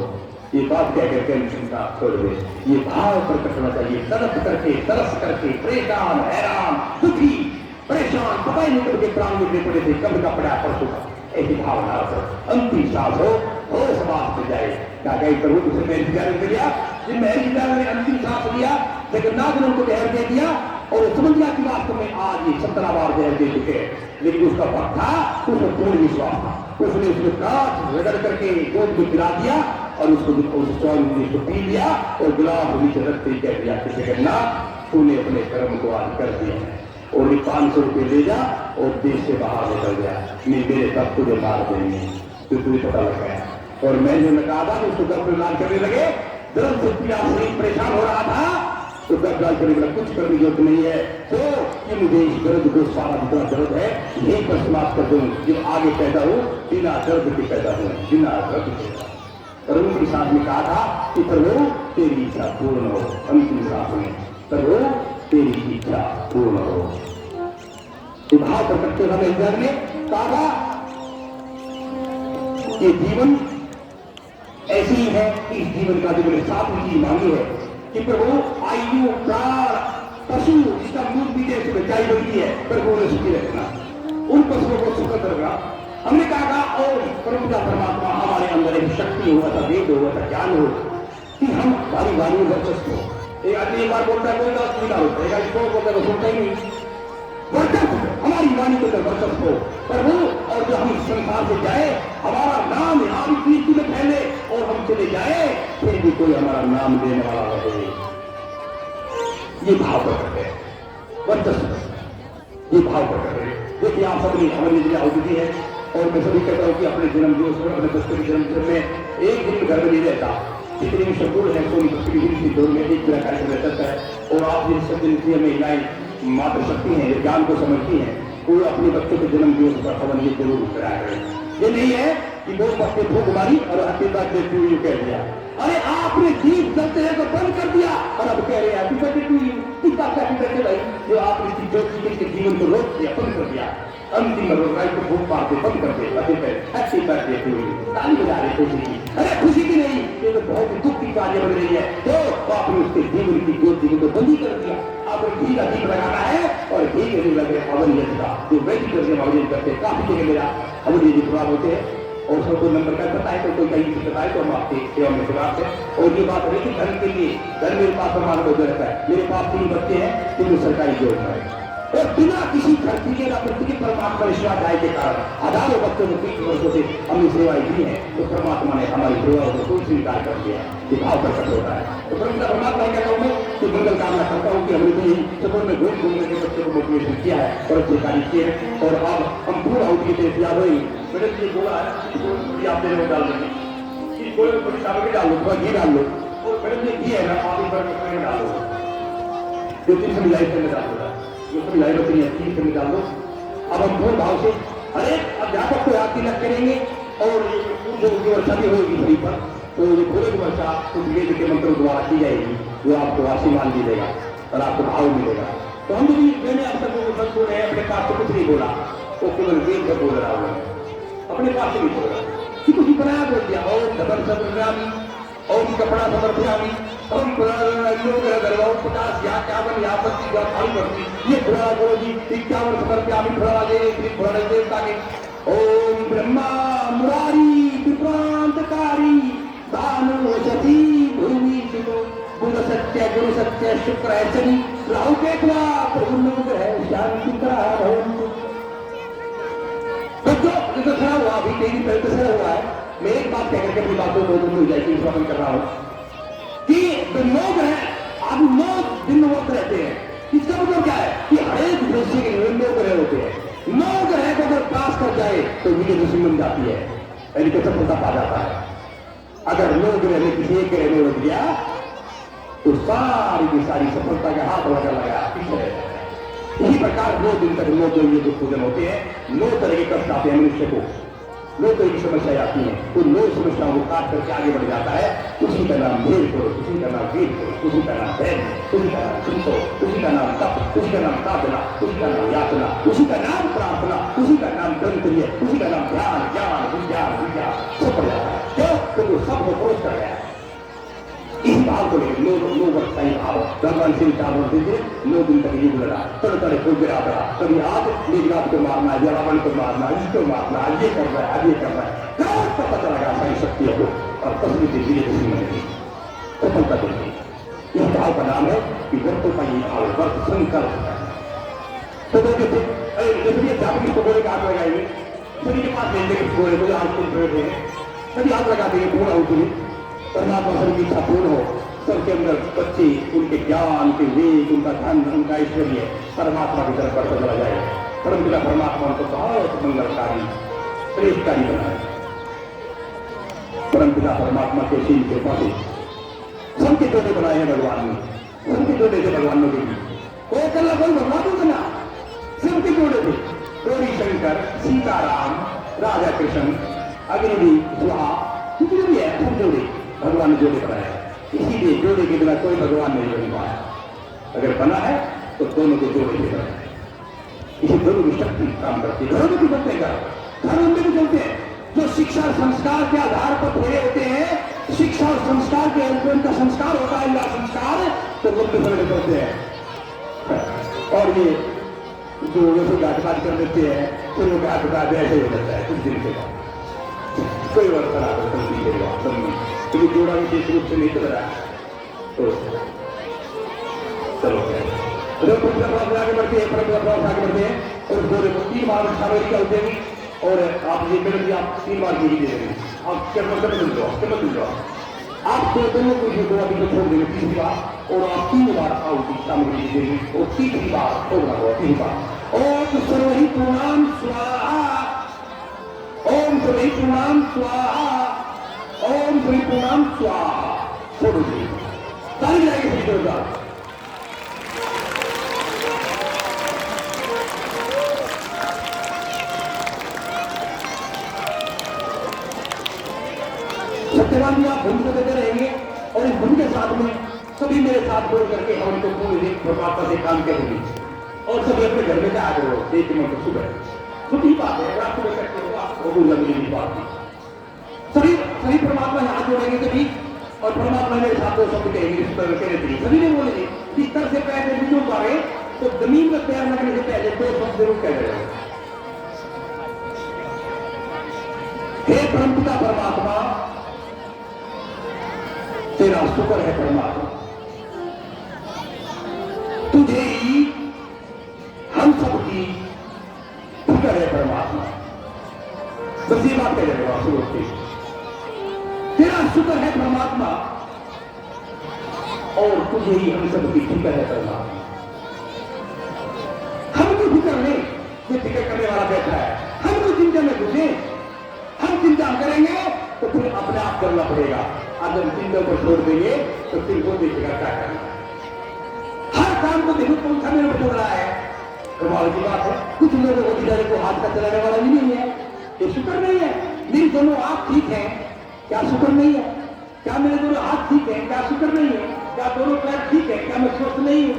ये बात कह करके अनुशंसा छोड़ दे, ये भाव प्रकट होना चाहिए, तरस करके परेशान हैरान दुखी परेशान पता ही नहीं करके प्राण निकले पड़े थे, कब का पड़ा परसों का, ऐसी भावना से अंतिम सांस हो समाज में जाए। क्या कही प्रभु तुझसे मैं इंतजार कर लिया, जिन महर्षि ने अंतिम सांस लिया, जगन्नाथ ने उनको जहर दे दिया और समझ गया कि वास्तव में आज ये 17 बार जहर दे चुके हैं। लेकिन उसका भक्त था, उसको पूर्ण विश्वास था, उसने उसको कांच रगड़ करके गोद में गिरा दिया और उसको उसको पी लिया और गिलास नीचे रखते ही कह दिया कि जगन्नाथ तूने अपने कर्म को आज कर दिया और ये 500 रुपये ले जा और देश से बाहर निकल गया, नहीं मेरे तब तुझे मार देंगे, तो तुझे पता लग गया। और मैं जो कहा था उसको गर्भ लाल करने लगे, दर्द से पीड़ा शरीर परेशान हो रहा था, तो गर्भ लाल करने लगा, कुछ करने की जरूरत नहीं है, तो कि मुझे इस दर्द को सारा जितना दर्द है यही पर समाप्त कर दूं, जब आगे पैदा हो बिना दर्द के पैदा हो, बिना दर्द के। और उनकी सांस में कहा था कि प्रभु तेरी इच्छा पूर्ण हो, अंतिम सांस में प्रभु तेरी इच्छा पूर्ण हो। भाव प्रकट के समय इंद्र ने कहा ये जीवन ऐसी ही है कि इस जीवन का जो मैंने 7 चीज मांगी है कि प्रभु आयु प्राण पशु जिसका मूल बीजे से बचाई बनती है, प्रभु उन्हें सुखी रखना, उन पशुओं को सुखद रखना। हमने कहा और प्रभु का परमात्मा हमारे अंदर एक शक्ति हुआ था, वेद हुआ था, ज्ञान हो कि हम बारी बारी में वर्चस्व हो। एक आदमी एक बार बोलता है कोई बात सुविधा होता है, एक आदमी बोलता है सुनता ही नहीं। वर्चस्व हमारी वाणी को वर्चस्व हो प्रभु, और जो हम संसार से जाए हमारा नाम यहाँ भी पृथ्वी में फैले और हम चले जाए फिर भी कोई हमारा नाम लेने वाला रहे। ये भाव प्रकट है, वर्चस्व, ये भाव प्रकट है। देखिए आप सबने हमारी जिले आहुति है और मैं सभी कहता हूँ कि अपने जन्म दिवस पर अपने बच्चों के जन्मदिन में एक दिन घर में नहीं रहता, जितने भी शब्द है सोनी बच्ची की दौर में एक तरह कार्यक्रम रहता है। और आप जिन सब दिन महिलाएं मात्र शक्ति हैं, ज्ञान को समझती हैं, वो अपने बच्चों के जन्म दिवस पर हवन ये जरूर कराया करें। ये नहीं है कि लोग बच्चे भूख मारी और हैप्पी बर्थडे टू यू कह दिया, अरे आपने दीप जलते हैं तो बंद कर दिया और अब कह रहे हैं हैप्पी बर्थडे टू यू। किसका हैप्पी बर्थडे भाई, जो आपने ज्योति के जीवन को रोक दिया, बंद कर दिया, अंतिम रोजगार को भूख मारते बंद कर दिया, हैप्पी बर्थडे टू यू, ताली बजा रहे खुशी की। अरे खुशी की नहीं, ये तो बहुत ही दुख की कार्य बन रही है, तो आपने उसके जीवन की ज्योति को बंद ही कर दिया। आपको घी का दीप लगाना है और घी के लिए लगे अवन का जो वैदिक करके अवजन करते, काफी जगह मेरा अवधि जी प्रभाव होते हैं और सबको नंबर का बताए तो कोई कहीं से बताए तो हम आपके सेवा में सेवा से। और ये बात रही धर्म के लिए, घर मेरे पास प्रमाण हो रहता है, मेरे पास 3 बच्चे हैं, 3 सरकारी जॉब है और बिना किसी खर्ची के ना प्रति परमात्मा विश्वास आय के कारण हजारों बच्चों को 30 वर्षों से हमने सेवाएं दी है, तो परमात्मा ने हमारी सेवा को स्वीकार कर दिया, ये भाव प्रकट होता है। तो परमात्मा क्या कहूँ कि मंगल कामना करता हूँ कि हमने भी सफर में घूम घूमने के बच्चों को मोटिवेशन किया है और अच्छे कार्य किए हैं। और अब हम पूरा होती है याद हो मैंने ये बोला है आप देने में डाल देंगे, इस गोले में थोड़ी सामग्री डाल लो, थोड़ा घी डाल लो और मैंने ये घी है ना आप इस बार डाल दो, 2-3 से मिलाई करने डाल दो, जो मिलाई बच्चे हैं 3 से डाल दो। अब हम पूर्ण भाव से अरे अध्यापक को याद तिलक करेंगे और जो उनकी वर्षा भी होगी शरीर पर, तो ये पूरे की वर्षा उस वेद के मंत्रों द्वारा की जाएगी, जो आपको आशीर्वाद मिलेगा और आपको भाव मिलेगा। तो हम भी मैंने अब तक वो बोल रहे हैं, अपने पास से कुछ नहीं बोला, वो केवल वेद से बोल रहा हूँ, अपने पास से नहीं बोल रहा कि कुछ बनाया बोल दिया और धर्म समर्पयामी और कपड़ा समर्पयामी हम गरबाओं 50 या 51 या 25 या 58 ये थोड़ा बोलो जी 51 समर्पयामी थोड़ा दे थोड़ा देवता के ओम ब्रह्मा मुरारी विप्रांतकारी दानो सती भूमि सुनो गुरु सत्य शुक्र है शनि राहु केतवा प्रभु है शांति करा भवन्तु। तो खड़ा हुआ अभी तेरी पहले से हुआ है, मैं एक बात कहकर के अपनी बातों को हो जाएगी स्वागत कर रहा हूं कि जो लोग हैं अब 9 दिन वक्त रहते हैं, इसका मतलब क्या है कि हर एक दृश्य के लिए 9 ग्रह होते हैं, 9 ग्रह को अगर पास कर जाए तो विजय दुश्मन बन जाती है, यानी कि सफलता पा जाता है। अगर 9 ग्रह में किसी एक ग्रह में उठ गया तो सारी की सारी सफलता के हाथ लगा पीछे। इसी प्रकार 9 दिन तक 9 जो दुख पूजन होते हैं, 9 तरह के कष्ट आते हैं मनुष्य को, 9 तरह की समस्याएं आती हैं, तो 9 समस्याओं को काट करके आगे बढ़ जाता है। उसी का नाम भेद करो, उसी का नाम वेद करो, उसी का नाम धैर्य, उसी का नाम चिंतो, उसी का नाम तप, उसी का नाम साधना, उसी का नाम याचना, उसी का नाम प्रार्थना, उसी का नाम ग्रंथर्य, उसी का नाम ध्यान ज्ञान विज्ञान सब पड़ जाता है। क्यों? क्योंकि सब को क्रोध कर गया है। इस भाव को लेकर 9 वर्ष का ही भाव भगवान श्री 4 वर्ष से 9 दिन तक युग लड़ा, थोड़े थोड़े फूल गिरा रहा, कभी आज मेघनाथ को मारना है, रावण को मारना है, इसको मारना है, ये कर रहा है, ये कर रहा है, क्या पता लगा सारी शक्तियों को और तस्वीर से धीरे धीरे बनेगी। सफलता देंगे। इस भाव का नाम है कि वर्तों का ये भाव वर्त संकल्प है। तो जैसे ये जापनीज को बोले हाथ लगाएंगे, सभी के पास लेंगे बोले बोले हाथ तुम प्रयोग होंगे, सभी हाथ लगा देंगे पूर्ण हो तुम परमात्मा सबकी इच्छा पूर्ण हो, सबके अंदर बच्चे उनके ज्ञान, उनके वेद, उनका धन, उनका ऐश्वर्य परमात्मा की तरफ बढ़ता चला जाए। परमपिता परमात्मा उनको बहुत मंगलकारी प्रेतकारी बनाए। परमपिता परमात्मा के शील के पास सबके जोड़े बनाए हैं भगवान ने, सबके जोड़े थे भगवान ने भी कोई कल्ला कोई भगवान बना सबके जोड़े थे। गौरी शंकर, सीताराम, राजा कृष्ण, अग्नि, स्वाहा जितने भी है सब जोड़े भगवान ने जोड़े बनाए। इसीलिए जोड़े के बिना कोई भगवान नहीं बन पाया। अगर बना है तो दोनों को जोड़े के बनाए। इसी दोनों की शक्ति काम करती है। घरों में भी बनते हैं, घरों में भी चलते हैं। जो शिक्षा और संस्कार के आधार पर खड़े होते हैं, शिक्षा और संस्कार के उनका संस्कार होता है या संस्कार, तो लंबे समय में चलते हैं। और ये जो वैसे घाटघाट कर देते हैं, फिर वो घाटघाट ऐसे हो जाता है कुछ दिन के बाद, कोई वर्ष खराब है समझी देगा क्योंकि जोड़ा विशेष रूप से नहीं चल रहा है। तो चलो आगे बढ़ते हैं, परंपरा आगे बढ़ते हैं और जोड़े को 3 बार शारीरिक होते हैं। और आप ये मेरे लिए आप 3 बार भी दे देंगे, आप क्या मतलब मिल जाओ आप दोनों को दो अभी तो छोड़ देंगे 3 बार, और आप 3 बार आउट की सामग्री देंगे और 3 बार छोड़ना होगा 3 बार। ओम सर्वहि पूर्णाम स्वाहा, ओम सर्वहि पूर्णाम स्वाहा, ओम सर्वहि पूर्णाम स्वाहा। छोड़ो जी ताली जाएगी सभी जोरदार। सत्यवान जी आप भूमि को देते रहेंगे और इस भूमि के साथ में सभी मेरे साथ बोल करके हम इनको पूरे परमात्मा से काम करेंगे और सभी अपने घर में जा रहे हो एक मन को सुबह खुद ही बात है। अगर आप सुबह करते हो आपको लगी नहीं बात नहीं। सभी परमात्मा से हाथ जोड़ेंगे सभी और परमात्मा मेरे साथ 2 शब्द कहेंगे इस तरह कहने सभी ने बोलेंगे इस तरह से पैर से नीचे उतारे तो जमीन में पैर लगने से पहले 2 शब्द जरूर कह रहे हो। हे परमपिता परमात्मा तेरा शुक्र है परमात्मा, तुझे ही हम सबकी फिक्र है परमात्मा। बस ये बात कह रहे हो शुरू से, तेरा शुक्र है परमात्मा और तुझे ही हम सबकी फिक्र है परमात्मा। हमको फिक्र नहीं, ये फिक्र करने वाला बैठा है, हमको चिंता में घुसे, हम चिंता करेंगे तो फिर अपने आप करना पड़ेगा। अगर चिंता को छोड़ देंगे तो फिर वो देखेगा क्या करना है। हर काम को देखो कौन सा मेरे को छोड़ रहा है, कमाल की बात है। कुछ लोगों को बेचारे को हाथ का चलाने वाला भी नहीं है, ये शुक्र नहीं है। मेरी दोनों हाथ ठीक है, क्या शुक्र नहीं है? क्या मेरे दोनों हाथ ठीक है, क्या शुक्र नहीं है? क्या दोनों पैर ठीक है, क्या मैं स्वस्थ नहीं हूँ?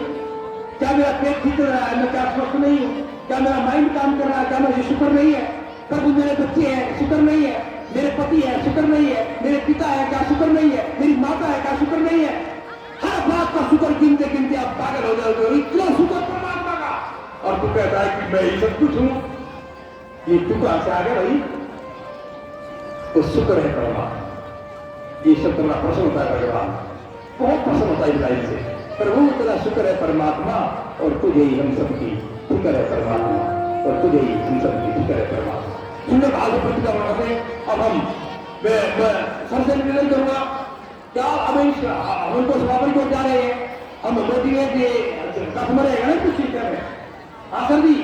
क्या मेरा पेट ठीक रहा है, मैं क्या स्वस्थ नहीं हूँ? क्या मेरा माइंड काम कर रहा है, क्या मुझे शुक्र नहीं है? कब मेरे बच्चे हैं, शुक्र नहीं है? मेरे पति है, शुक्र नहीं है? मेरे पिता है, क्या शुक्र नहीं है? मेरी माता है, क्या शुक्र नहीं है? हर बात का शुक्र गिनते गिनते आप पागल हो जाओगे। इतना शुक्र परमात्मा का, और तू कहता है कि मैं ही सब कुछ हूं। ये तू कहां से आ गया भाई? तो शुक्र है परमात्मा। ये शब्द बड़ा प्रश्न होता है भगवान, बहुत प्रश्न होता है इस लाइन से। पर वो तेरा शुक्र है परमात्मा और तुझे ही हम सबकी फिक्र है परमात्मा, और तुझे ही हम सबकी फिक्र है परमात्मा। सुंदर भाव से प्रतिक्रिया से अब हम मैं सबसे निवेदन करूंगा, क्या अब हम तो समापन को जा रहे हैं, हम मोटिवेट कस्टमर है ना कुछ चीज कर रहे हैं। हाँ सर जी,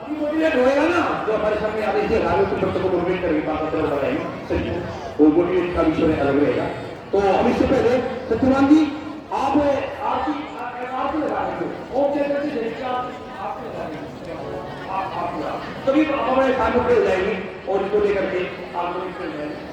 अभी मोटिवेट होएगा ना जो हमारे सामने आदेश है राजू को मोटिवेट करके बात बताएंगे, वो मोटिवेट का विषय अलग रहेगा। तो हम इससे पहले सत्यवान जी आप तभी हमारे सामने खड़े हो जाएंगे और इसको लेकर के आप लोग निकल जाएंगे।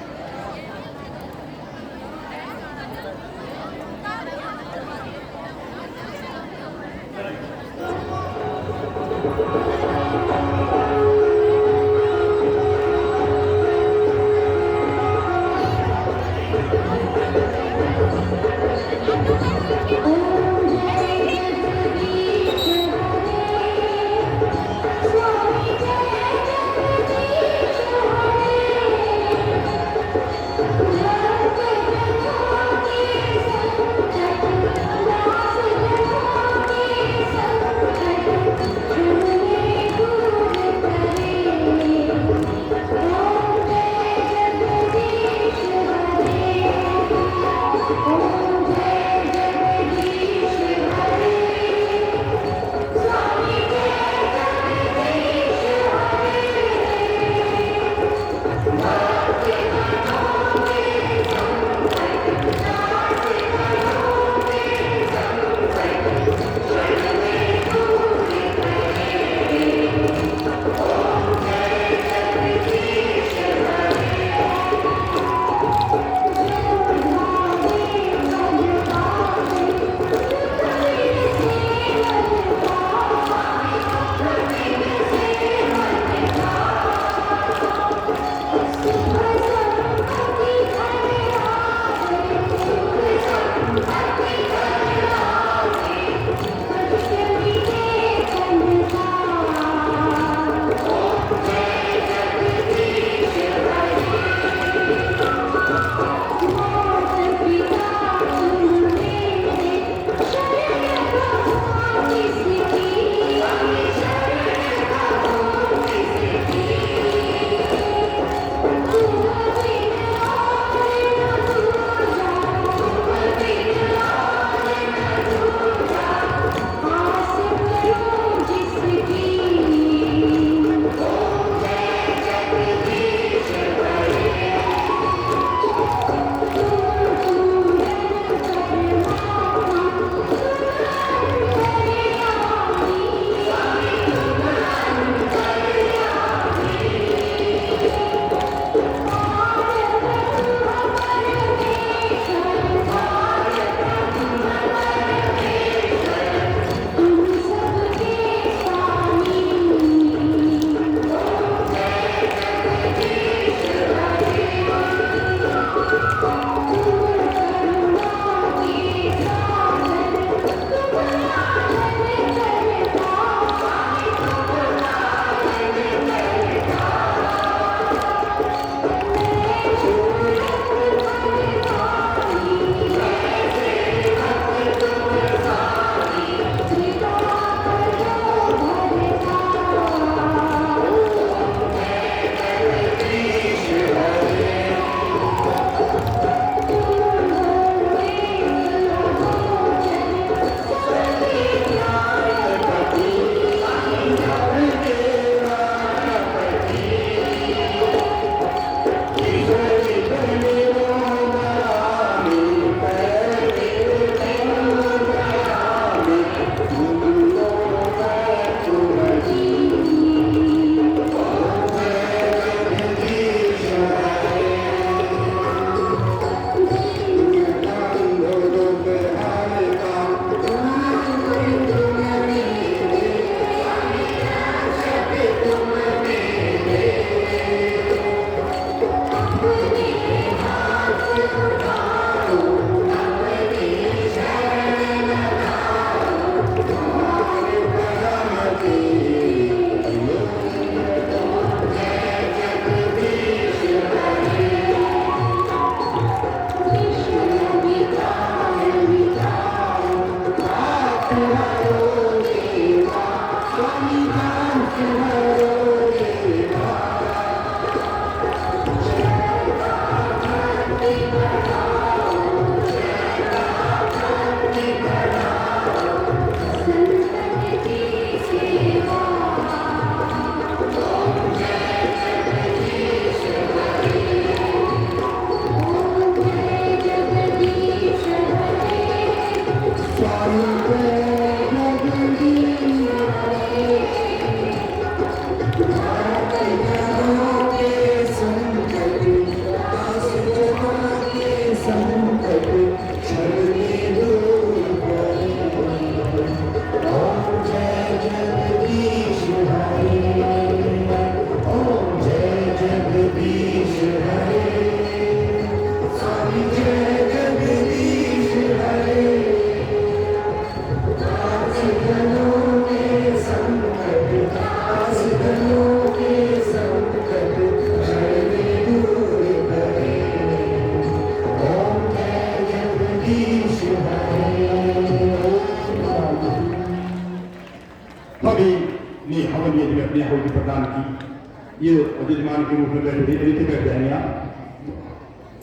ये यजमान के रूप में बैठे नीचे बैठ जाएंगे आप,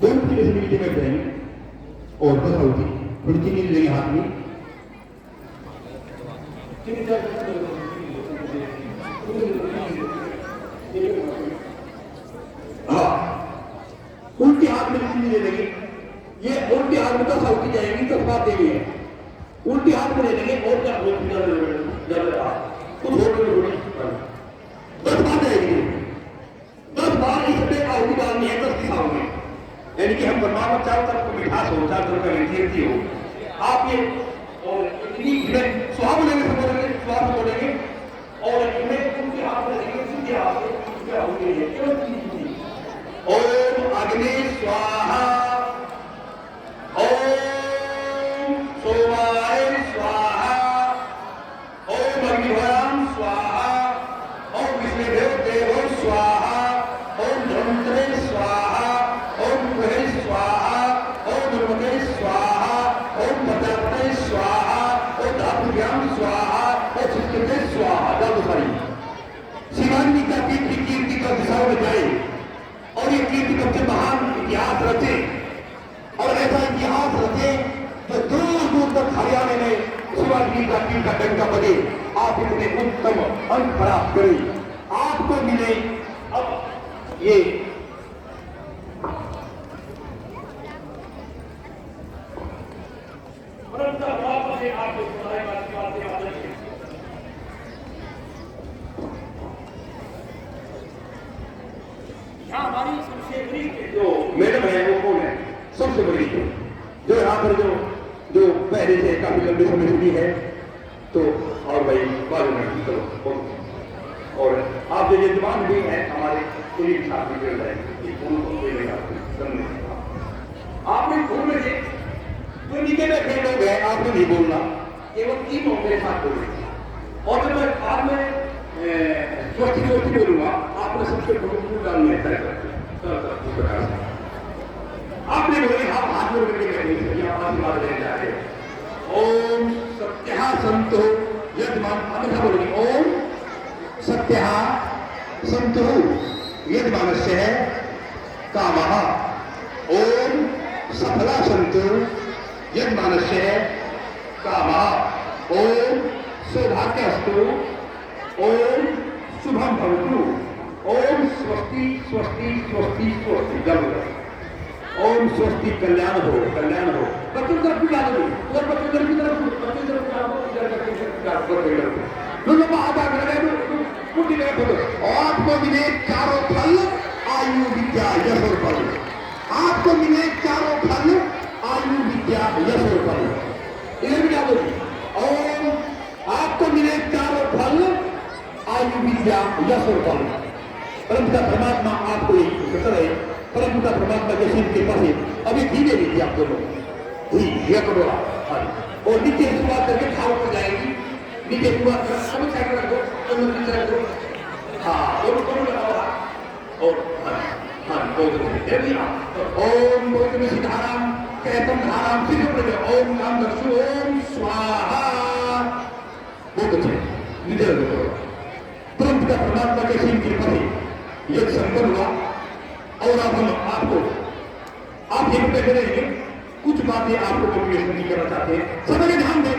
दोनों के लिए नीचे बैठ जाएंगे और बस होती थोड़ी चीनी लेंगे हाथ में। हाँ, उल्टी हाथ में चीनी ले लेंगे, ये उल्टी हाथ में 10 होती जाएगी, 10 बात देवी है, उल्टी हाथ में ले लेंगे और क्या कुछ हो 10 बात आएगी, 10 बार इसमें आहुति डालनी है 10 दिशाओं में, यानी कि हम परमात्मा चारों तरफ को मिठास हो, चारों तरफ का कीर्ति हो। आप ये और इतनी स्वाहा बोलेंगे, सब बोलेंगे, स्वाहा बोलेंगे और इन्हें उनके हाथ में देंगे, सीधे हाथ से क्या होती है केवल ओम अग्नि स्वाहा, ओम सोमाय स्वाहा, ओम अग्निभ्याम स्वाहा, ओम विष्णुदेव देव स्वाहा, ओम धन्वंतरे स्वाहा, ओम कुबेर स्वाहा, ओम दुर्मते स्वाहा, ओम प्रजापते स्वाहा, ओम धातुभ्याम स्वाहा, ओम संस्कृते स्वाहा। जब सारी शिवाजी का कीर्ति का दिशाओं में जाए और ये कीर्ति कब से महान इतिहास रचे और ऐसा इतिहास रचे जो दूर दूर तक हरियाणा में शिवाजी का कीर्ति का डंका बजे, आप इतने उत्तम अंक प्राप्त करें, आपको मिले। अब ये हमारी सबसे बड़ी जो मैडम है वो कौन है, सबसे बड़ी जो यहाँ पर जो पहले से काफी लंबे समय से भी है, तो और भाई बाजू में चलो और आप जो यजमान भी हैं हमारे एक साथ भी चल रहे आपने भूल में से जो नीचे बैठे लोग हैं आपने नहीं बोलना, केवल 3 लोग मेरे साथ बोल रहे और जब मैं बाद में चौथी बोलूंगा आपने सबसे प्रमुख डालने तय प्रकार से आपने बोले आप हाथ जोड़ करके बैठे आशीर्वाद देने जा रहे। ओम सत्या संतो यजमान, हमेशा बोलेंगे ओम सत्या संतो यजमानस्य कामः, ओम सफला संतो यजमानस्य कामः, ओम सौभाग्यस्तु, ओम शुभम भवतु, ओम स्वस्ति स्वस्ति स्वस्ति स्वस्ति। जब ओम स्वस्ति कल्याण हो, कल्याण हो। बच्चों तरफ भी डालो और बच्चों तरफ की तरफ कुटी में बोलो आपको मिले चारों फल आयु विद्या यश और फल, आपको मिले चारों फल आयु विद्या यश और फल। इधर भी डालो ओम आपको मिले चारों फल आयु विद्या यश और फल। परंतु परमात्मा आपको है, परंतु परमात्मा के सिर के पास अभी धीरे धीरे आप दोनों हुई यह करो और नीचे शुरुआत करके खाओ हो जाएगी, नीचे शुरुआत सब साइड रखो रखो, हाँ दोनों लगाओ और हाँ ओम बोध सीताराम कहतम धाराम सिद्ध प्रजो ओम नाम दर्शु ओम स्वाहा। बहुत अच्छे नीचे रखो। तुरंत का परमात्मा के सिर के पास यह संपन्न हुआ और अब हम आपको आप यहीं पे रहेंगे, कुछ बातें आपको मोटिवेशन नहीं करना चाहते हैं, सबके ध्यान दें।